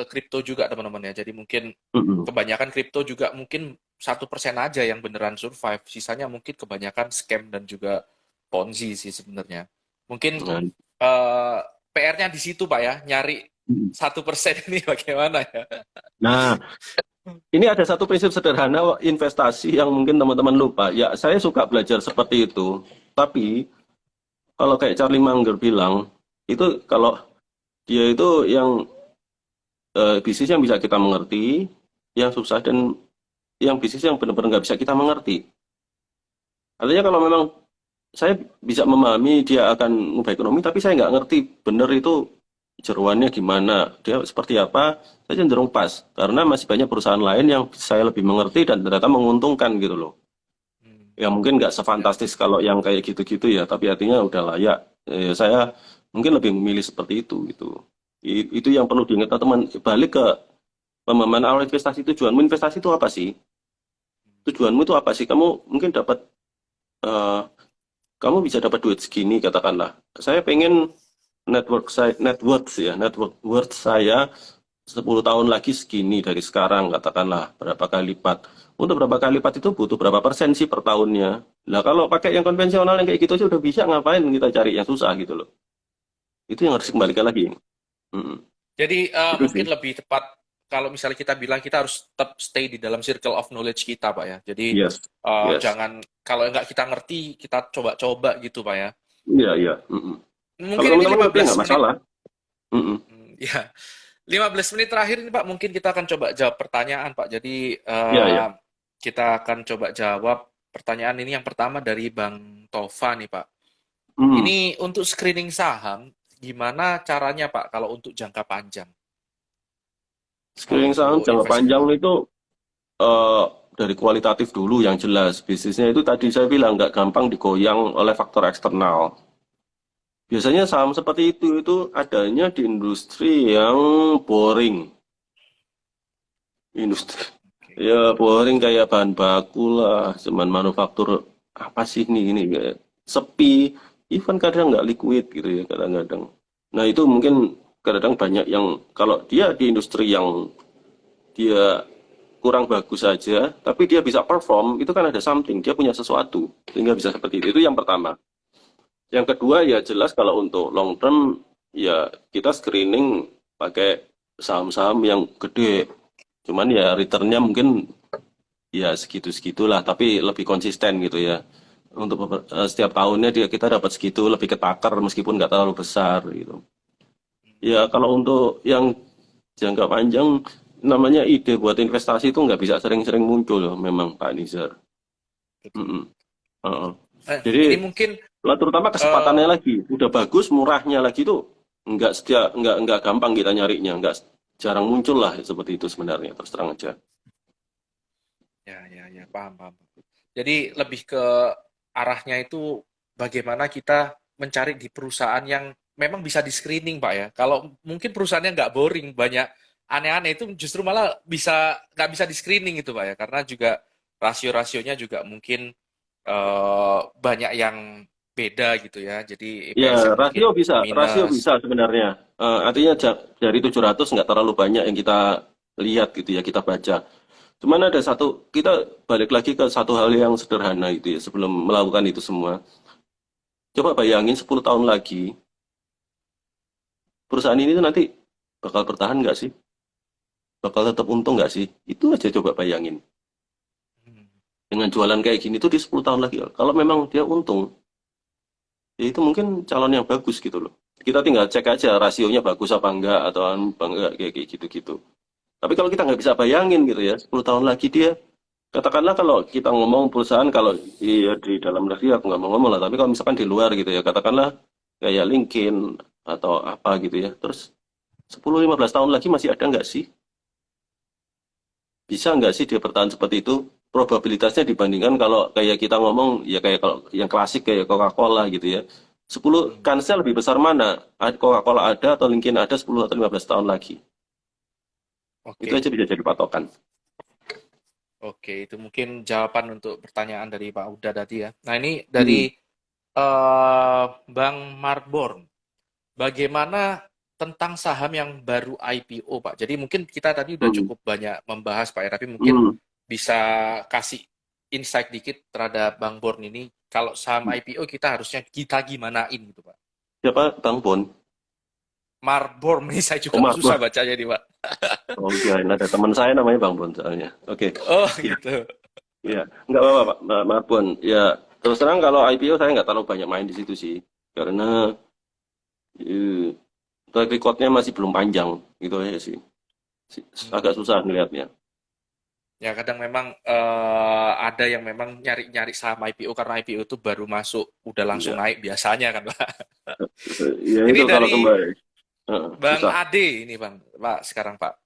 kripto juga teman-teman ya. Jadi mungkin Mhm. kebanyakan kripto juga mungkin 1% aja yang beneran survive. Sisanya mungkin kebanyakan scam dan juga Ponzi sih sebenarnya. Mungkin Nah, eh, PR-nya di situ Pak ya. Nyari mhm. 1% ini bagaimana ya. Nah, ini ada satu prinsip sederhana investasi yang mungkin teman-teman lupa. Ya, saya suka belajar seperti itu. Tapi kalau kayak Charlie Munger bilang, itu kalau dia itu yang bisnis yang bisa kita mengerti, yang susah dan yang bisnis yang benar-benar nggak bisa kita mengerti. Artinya kalau memang saya bisa memahami dia akan mengubah ekonomi, tapi saya nggak ngerti benar itu jeroannya gimana, dia seperti apa, saya cenderung pas. Karena masih banyak perusahaan lain yang saya lebih mengerti dan ternyata menguntungkan gitu loh. Hmm, Ya mungkin nggak ya, sefantastis kalau yang kayak gitu-gitu ya, tapi artinya udah layak. Saya mungkin lebih memilih seperti itu gitu. Itu yang perlu diingat teman. Balik ke pemahaman awal investasi, tujuanmu investasi itu apa sih? Tujuanmu itu apa sih? Kamu mungkin dapat eh, kamu bisa dapat duit segini katakanlah. Saya pengen network saya, net worth ya, network worth saya 10 tahun lagi segini dari sekarang, katakanlah berapa kali lipat. Untuk berapa kali lipat itu butuh berapa persen sih per tahunnya. Nah, kalau pakai yang konvensional yang kayak gitu aja udah bisa, ngapain kita cari yang susah gitu loh. Itu yang harus dikembalikan lagi. Mm-mm. Jadi Itu sih. mungkin lebih tepat kalau misalnya kita bilang kita harus tetap stay di dalam circle of knowledge kita, Pak ya. Jadi Yes. Yes. jangan kalau nggak kita ngerti, kita coba-coba gitu, Pak ya. Iya, iya. Mm-mm. Kalau Mungkin ini teman-teman ngerti 15 nggak menit. masalah. Mm-mm. Ya, 15 menit terakhir ini Pak, mungkin kita akan coba jawab pertanyaan, Pak. Jadi Iya, iya. kita akan coba jawab pertanyaan ini yang pertama dari Bang Tova nih, Pak. Mm. Ini untuk screening saham, gimana caranya, Pak, kalau untuk jangka panjang, kalau Screening saham untuk jangka panjang investment? itu eh, dari kualitatif dulu yang jelas. Bisnisnya itu tadi saya bilang nggak gampang digoyang oleh faktor eksternal. Biasanya saham seperti itu adanya di industri yang boring. Industri Oke. ya boring kayak bahan baku lah, cuman manufaktur apa sih ini kayak sepi, even kadang nggak liquid gitu ya kadang-kadang. Nah itu mungkin kadang banyak yang kalau dia di industri yang dia kurang bagus saja, tapi dia bisa perform, itu kan ada something, dia punya sesuatu, sehingga bisa seperti itu. Itu yang pertama. Yang kedua ya jelas kalau untuk long term, ya kita screening pakai saham-saham yang gede. Cuman ya returnnya mungkin ya segitu-segitulah, tapi lebih konsisten gitu ya. Untuk setiap tahunnya kita dapat segitu, lebih ketakar meskipun nggak terlalu besar gitu. Ya kalau untuk yang jangka panjang, namanya ide buat investasi itu nggak bisa sering-sering muncul memang Pak Nizar. Betul. Mm-mm. Heeh. Ini Jadi mungkin terutama eh, kesempatannya lagi, udah bagus, murahnya lagi tuh nggak gampang kita nyarinya, nggak jarang muncul lah seperti itu sebenarnya terus terang aja. ya, paham, paham. Jadi lebih ke arahnya itu bagaimana kita mencari di perusahaan yang memang bisa di screening, Pak ya. Kalau mungkin perusahaannya nggak boring, banyak aneh-aneh itu justru malah nggak bisa di screening itu, Pak ya. Karena juga rasio-rasionya juga mungkin banyak yang beda gitu ya. Jadi Ya, EPS-nya rasio mungkin rasio minus. bisa sebenarnya. Artinya dari 700 nggak terlalu banyak yang kita lihat gitu ya, kita baca. Cuman ada satu, kita balik lagi ke satu hal yang sederhana itu ya, sebelum melakukan itu semua. Coba bayangin 10 tahun lagi, perusahaan ini tuh nanti bakal bertahan nggak sih? Bakal tetap untung nggak sih? Itu aja coba bayangin. Hmm, Dengan jualan kayak gini tuh di 10 tahun lagi, kalau memang dia untung, ya itu mungkin calon yang bagus gitu loh. Kita tinggal cek aja rasionya bagus apa enggak, atau apa enggak, kayak gitu-gitu. Tapi kalau kita nggak bisa bayangin gitu ya, 10 tahun lagi dia, katakanlah kalau kita ngomong perusahaan, kalau iya di dalam negeri aku nggak mau ngomong lah, tapi kalau misalkan di luar gitu ya, katakanlah kayak LinkedIn atau apa gitu ya, terus 10-15 tahun lagi masih ada nggak sih? Bisa nggak sih dia bertahan seperti itu? Probabilitasnya dibandingkan kalau kayak kita ngomong, ya kayak kalau yang klasik kayak Coca-Cola gitu ya. 10 hmm. kansnya lebih besar mana? Coca-Cola ada atau LinkedIn ada 10 atau 15 tahun lagi? Itu Oke, aja bisa jadi patokan. oke. Itu mungkin jawaban untuk pertanyaan dari Pak Uda tadi ya. Nah ini Hmm. dari Bang Marborn. Bagaimana tentang saham yang baru IPO, Pak? Jadi mungkin kita tadi udah Hmm. cukup banyak membahas, Pak ya, tapi mungkin Hmm. bisa kasih insight dikit terhadap Bang Born ini. Kalau saham IPO kita gimanain gitu, Pak? Siapa? Bang Bon? Marborn ini saya juga Omar. susah bacanya nih, Pak. Oh iya, ada teman saya namanya Bang Bon soalnya. Oke. Oh, Iya, gitu. iya. Nggak apa-apa, Pak. Bang Bon. Ya, terus terang kalau IPO saya nggak terlalu banyak main di situ sih. Karena eh, track record-nya masih belum panjang. Gitu aja sih. Agak Hmm. susah ngelihatnya. Ya, kadang memang ada yang memang nyari-nyari saham IPO karena IPO itu baru masuk, udah langsung Iya. naik biasanya kan, Pak. Ya Ini itu kalau dari kembali. Bang Susah. Ade ini, Bang. Pak, sekarang, Pak.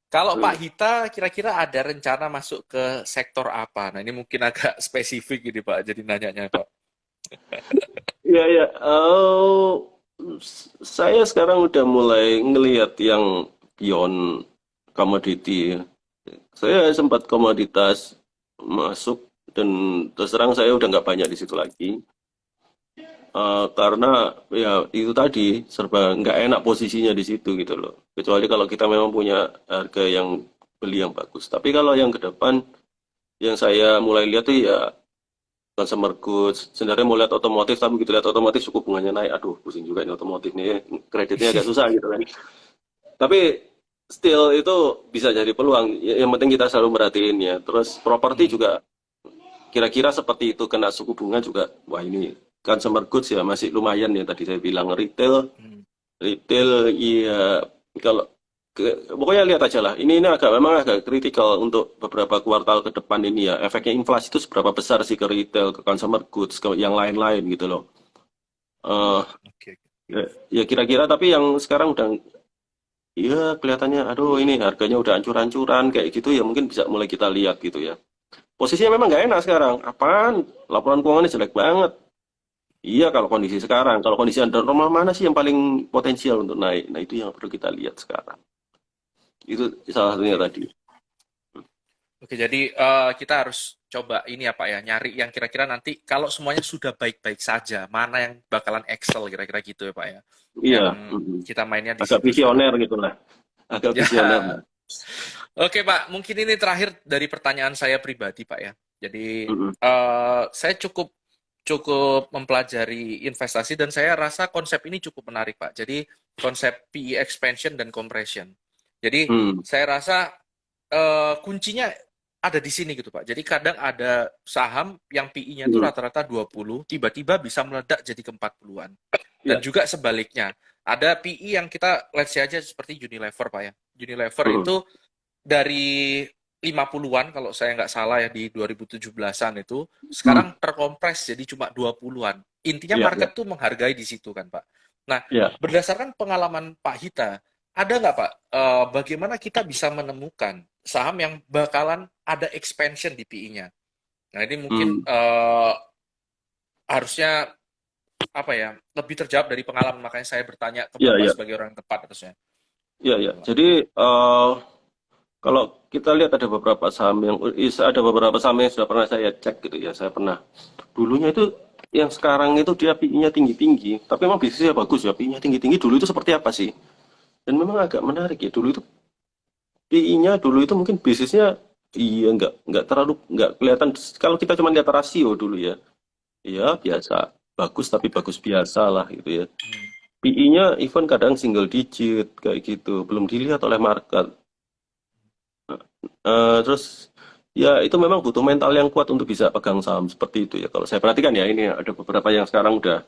Kalau Pak Hmm. Hita kira-kira ada rencana masuk ke sektor apa? Nah, ini mungkin agak spesifik ini, Pak. Jadi nanyanya, Pak. Iya, iya. Saya sekarang udah mulai ngelihat yang beyond komoditi. Saya sempat komoditas masuk dan terus terang saya udah nggak banyak di situ lagi. karena ya itu tadi serba nggak enak posisinya di situ gitu loh. Kecuali kalau kita memang punya harga yang beli yang bagus. Tapi kalau yang ke depan yang saya mulai lihat tuh ya consumer goods. Sebenarnya mau lihat otomotif, tapi begitu lihat otomotif suku bunganya naik. Aduh, pusing juga ini otomotif nih. Kreditnya agak susah gitu kan. Tapi still itu bisa jadi peluang. Yang penting kita selalu merhatiin ya. Terus properti Hmm, juga kira-kira seperti itu kena suku bunga juga. Wah ini consumer goods ya masih lumayan ya tadi saya bilang retail. hmm. Retail iya kalau pokoknya lihat aja lah. Ini agak memang agak kritikal untuk beberapa kuartal ke depan ini ya. Efeknya inflasi itu seberapa besar sih ke retail, ke consumer goods, ke yang lain-lain gitu loh. Eh Oke. ya, ya kira-kira tapi yang sekarang udah iya kelihatannya aduh ini harganya udah ancur-ancuran kayak gitu ya mungkin bisa mulai kita lihat gitu ya. Posisinya memang nggak enak sekarang. Apaan? Laporan keuangannya jelek banget. Iya kalau kondisi sekarang, kalau kondisi under normal mana sih yang paling potensial untuk naik? Nah itu yang perlu kita lihat sekarang. Itu salah satunya Oke. tadi. Oke, jadi kita harus coba ini ya Pak ya, nyari yang kira-kira nanti kalau semuanya sudah baik-baik saja, mana yang bakalan excel kira-kira gitu ya Pak ya. Iya, Yang mm-mm. kita mainnya di Agak situ sekarang. visioner gitu lah. Agak Ya. visioner lah. Oke Pak, mungkin ini terakhir dari pertanyaan saya pribadi Pak ya. Jadi Mm-mm. saya cukup cukup mempelajari investasi dan saya rasa konsep ini cukup menarik Pak. Jadi konsep PE expansion dan compression. Jadi Hmm. saya rasa kuncinya ada di sini gitu Pak. Jadi kadang ada saham yang PI-nya itu Hmm. rata-rata 20, tiba-tiba bisa meledak jadi ke 40-an. Dan Ya. juga sebaliknya. Ada PI yang kita let's say aja seperti Unilever Pak ya. Unilever Hmm. itu dari 50-an kalau saya nggak salah ya di 2017-an itu Hmm. sekarang terkompres jadi cuma 20-an. Intinya Ya, ya, market tuh menghargai di situ kan Pak. Nah, ya. berdasarkan pengalaman Pak Hita, ada nggak Pak, bagaimana kita bisa menemukan saham yang bakalan ada expansion di PI-nya? Nah, ini mungkin Hmm. harusnya apa ya, lebih terjawab dari pengalaman, makanya saya bertanya ke Ya, Bapak ya. sebagai orang yang tepat harusnya. Ya, ya. Gitu, Pak. Jadi kalau kita lihat ada beberapa saham yang sudah pernah saya cek gitu ya. Saya pernah dulunya itu yang sekarang itu dia PI-nya tinggi-tinggi, tapi memang bisnisnya bagus ya. PI-nya tinggi-tinggi dulu itu seperti apa sih? Dan memang agak menarik ya. Dulu itu PI-nya dulu itu mungkin bisnisnya iya nggak terlalu nggak kelihatan kalau kita cuma lihat rasio dulu ya. Iya biasa, bagus tapi bagus biasa lah gitu ya. Hmm. PI-nya even kadang single digit kayak gitu, belum dilihat oleh market. Terus ya itu memang butuh mental yang kuat untuk bisa pegang saham seperti itu ya. Kalau saya perhatikan ya ini ada beberapa yang sekarang udah.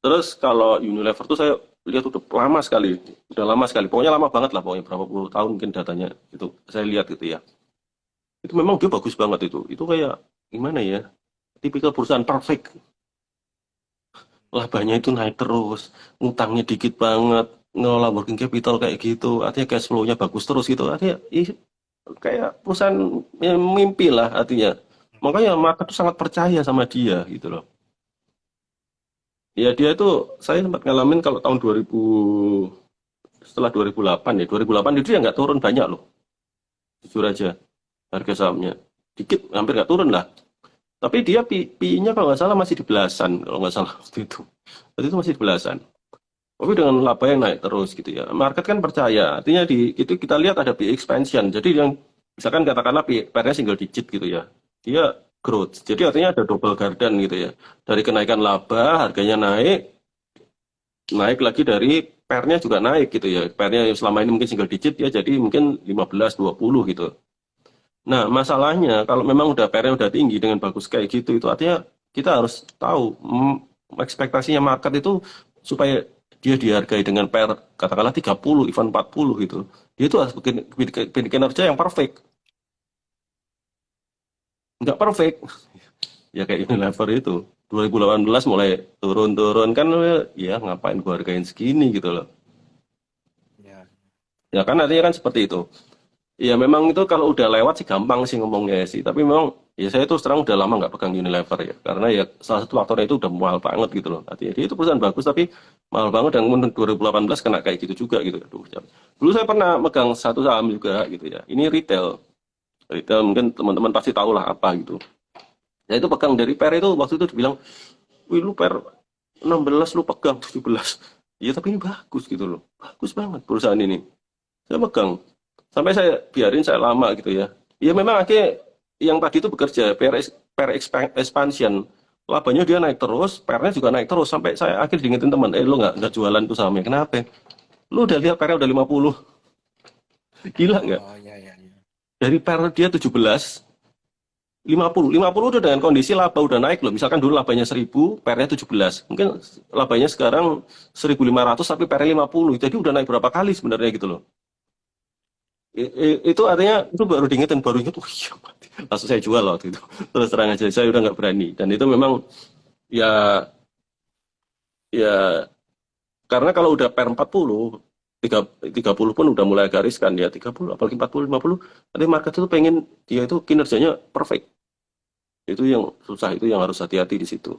Terus kalau Unilever tuh saya lihat udah lama sekali. Pokoknya lama banget lah, pokoknya berapa puluh tahun mungkin datanya itu saya lihat gitu ya. Itu memang dia bagus banget itu. Itu kayak gimana ya? Tipikal perusahaan perfect. Labanya itu naik terus, ngutangnya dikit banget, ngelola working capital kayak gitu, artinya cash flow-nya bagus terus gitu, artinya kayak perusahaan yang mimpi lah artinya. Makanya market tuh sangat percaya sama dia gitu loh. Ya dia itu saya sempat ngalamin kalau tahun 2000 setelah 2008 ya 2008 itu ya nggak turun banyak loh jujur aja harga sahamnya dikit hampir nggak turun lah tapi dia PI-nya kalau nggak salah masih di belasan kalau nggak salah waktu itu masih di belasan. Tapi dengan laba yang naik terus gitu ya. Market kan percaya. Artinya di itu kita lihat ada PE expansion. Jadi yang misalkan katakanlah PE-nya single digit gitu ya. Dia growth. Jadi artinya ada double garden gitu ya. Dari kenaikan laba, harganya naik, naik lagi dari pairnya juga naik gitu ya. Pairnya yang selama ini mungkin single digit ya jadi mungkin 15 20 gitu. Nah, masalahnya kalau memang udah pairnya udah tinggi dengan bagus kayak gitu itu artinya kita harus tahu ekspektasinya market itu supaya dia dihargai dengan pair katakanlah 30 even 40 gitu. Dia itu harus bikin kinerja yang perfect. Nggak perfect. Ya kayak Unilever itu. 2018 mulai turun-turun kan ya ngapain gua hargain segini gitu loh. Ya. Ya kan artinya kan seperti itu. Ya memang itu kalau udah lewat sih gampang sih ngomongnya sih. Tapi memang ya saya tuh terang udah lama nggak pegang Unilever ya. Karena ya salah satu faktornya itu udah mahal banget gitu loh. Artinya dia itu perusahaan bagus tapi mahal banget dan kemudian 2018 kena kayak gitu juga gitu. Aduh, dulu saya pernah megang satu saham juga gitu ya. Ini retail. Retail mungkin teman-teman pasti tahu lah apa gitu. Saya itu pegang dari pair itu waktu itu dibilang, wih lu per 16 lu pegang 17. Iya tapi ini bagus gitu loh. Bagus banget perusahaan ini. Saya pegang. Sampai saya biarin saya lama gitu ya. Ya memang akhirnya yang tadi itu bekerja expansion. Labanya dia naik terus, pernya juga naik terus. Sampai saya akhirnya diingetin teman, lu nggak jualan tuh sahamnya. Kenapa? Lu udah lihat pernya udah 50. Gila nggak? Oh, ya, ya, ya. Dari per dia 17, 50 udah dengan kondisi laba udah naik loh. Misalkan dulu labanya 1000, pernya 17. Mungkin labanya sekarang 1.500 tapi pernya 50. Jadi udah naik berapa kali sebenarnya gitu loh. Itu artinya itu baru diingetin, baru inget, oh iya mati. Langsung saya jual waktu itu. Terus terang aja, saya udah nggak berani. Dan itu memang ya ya karena kalau udah per 40, 30 pun udah mulai agak riskan ya. 30, apalagi 40, 50, nanti market itu pengen dia itu kinerjanya perfect. Itu yang susah, itu yang harus hati-hati di situ.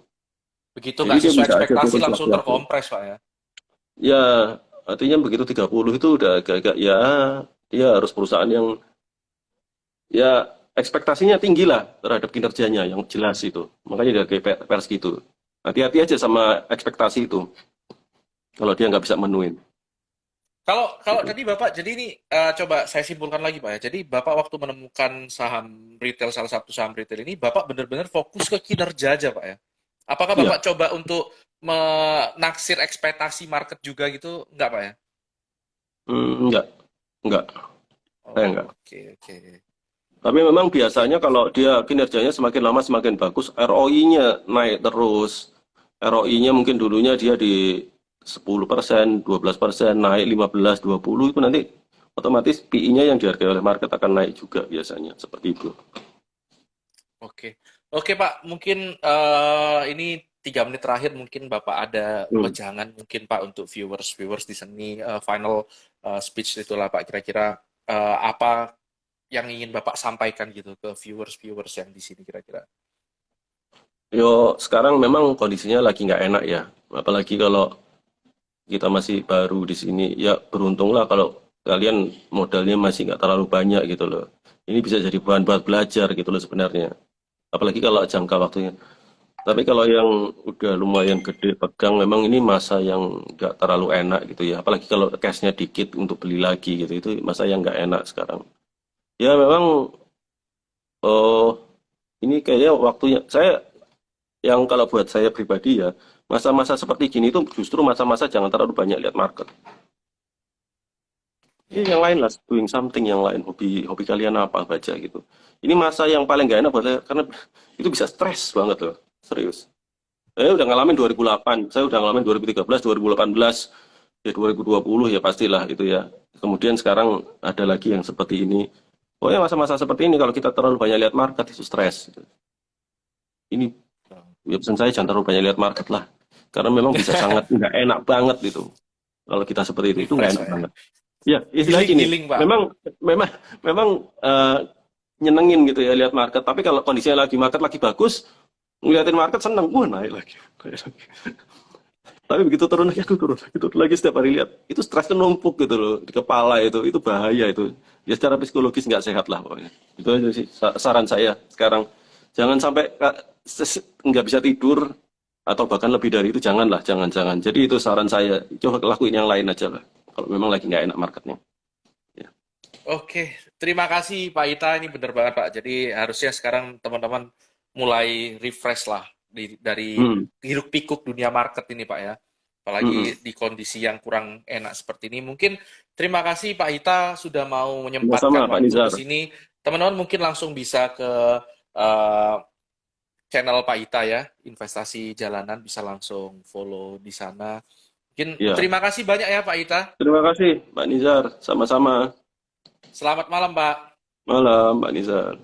Begitu Jadi nggak dia sesuai bisa aja ekspektasi turun langsung sewaktu-waktu. terkompres, Pak ya. Ya, artinya begitu 30 itu udah agak-agak ya dia harus perusahaan yang ya ekspektasinya tinggi lah terhadap kinerjanya yang jelas itu. Makanya dia kayak pers gitu. Hati-hati aja sama ekspektasi itu kalau dia nggak bisa menuin. Kalau kalau Gitu. tadi Bapak, jadi ini coba saya simpulkan lagi Pak ya. Jadi Bapak waktu menemukan saham retail, salah satu saham retail ini, Bapak benar-benar fokus ke kinerja aja Pak ya. Apakah Iya, Bapak coba untuk menaksir ekspektasi market juga gitu? Enggak Pak ya? enggak, enggak, saya enggak. Oh, oke, oke. Tapi memang Oke. biasanya kalau dia kinerjanya semakin lama semakin bagus, ROI-nya naik terus. ROI-nya mungkin dulunya dia di 10%, 12%, naik 15, 20, itu nanti otomatis PI-nya yang dihargai oleh market akan naik juga biasanya, seperti itu. Oke, oke Pak, mungkin ini 3 menit terakhir mungkin Bapak ada Hmm. wejangan mungkin Pak untuk viewers di sini final speech itulah Pak kira-kira apa yang ingin Bapak sampaikan gitu ke viewers yang di sini kira-kira. Yo, sekarang memang kondisinya lagi nggak enak ya. Apalagi kalau kita masih baru di sini. Ya, beruntunglah kalau kalian modalnya masih nggak terlalu banyak gitu loh. Ini bisa jadi bahan buat belajar gitu loh sebenarnya. Apalagi kalau jangka waktunya. Tapi kalau yang udah lumayan gede pegang, memang ini masa yang nggak terlalu enak gitu ya. Apalagi kalau cashnya dikit untuk beli lagi gitu, itu masa yang nggak enak sekarang. Ya memang, oh ini kayaknya waktunya. Saya yang kalau buat saya pribadi ya, masa-masa seperti gini itu justru masa-masa jangan terlalu banyak lihat market. Ya, Yang lain lah, doing something yang lain, hobi hobi kalian apa baca gitu. Ini masa yang paling gak enak buat saya karena itu bisa stres banget loh, serius. Saya udah ngalamin 2008, saya udah ngalamin 2013, 2018, ya 2020 ya pastilah itu ya. Kemudian sekarang ada lagi yang seperti ini. Pokoknya masa-masa seperti ini kalau kita terlalu banyak lihat market itu stres. Ini ya pesan saya jangan terlalu banyak lihat market lah. Karena memang bisa sangat nggak enak banget itu. Kalau kita seperti itu nggak refresh enak Pak ya. banget. Ya, istilahnya Healing gini, healing Pak. memang memang memang nyenengin gitu ya lihat market. Tapi kalau kondisinya lagi market lagi bagus, ngeliatin market seneng, wah naik lagi. Naik lagi. Tapi begitu turun lagi setiap hari lihat, itu stresnya numpuk gitu loh di kepala itu bahaya itu. Ya secara psikologis nggak sehat lah pokoknya. Itu aja sih saran saya sekarang. Jangan sampai nggak bisa tidur atau bahkan lebih dari itu janganlah, jangan. Jadi itu saran saya. Coba lakuin yang lain aja lah. Kalau memang lagi nggak enak marketnya. Ya. Oke, terima kasih Pak Ita, ini benar banget Pak. Jadi harusnya sekarang teman-teman mulai refresh lah dari Hmm, hiruk pikuk dunia market ini Pak ya. hmm. Apalagi di kondisi yang kurang enak seperti ini. Mungkin terima kasih Pak Ita sudah mau menyempatkan Sama-sama Pak waktu ke Nizar. sini. Teman-teman mungkin langsung bisa ke eh, channel Pak Ita ya, investasi jalanan bisa langsung follow di sana. Mungkin Ya, terima kasih banyak ya Pak Ita. terima kasih Pak Nizar. Sama-sama. Selamat malam Pak. Malam Pak Nizar.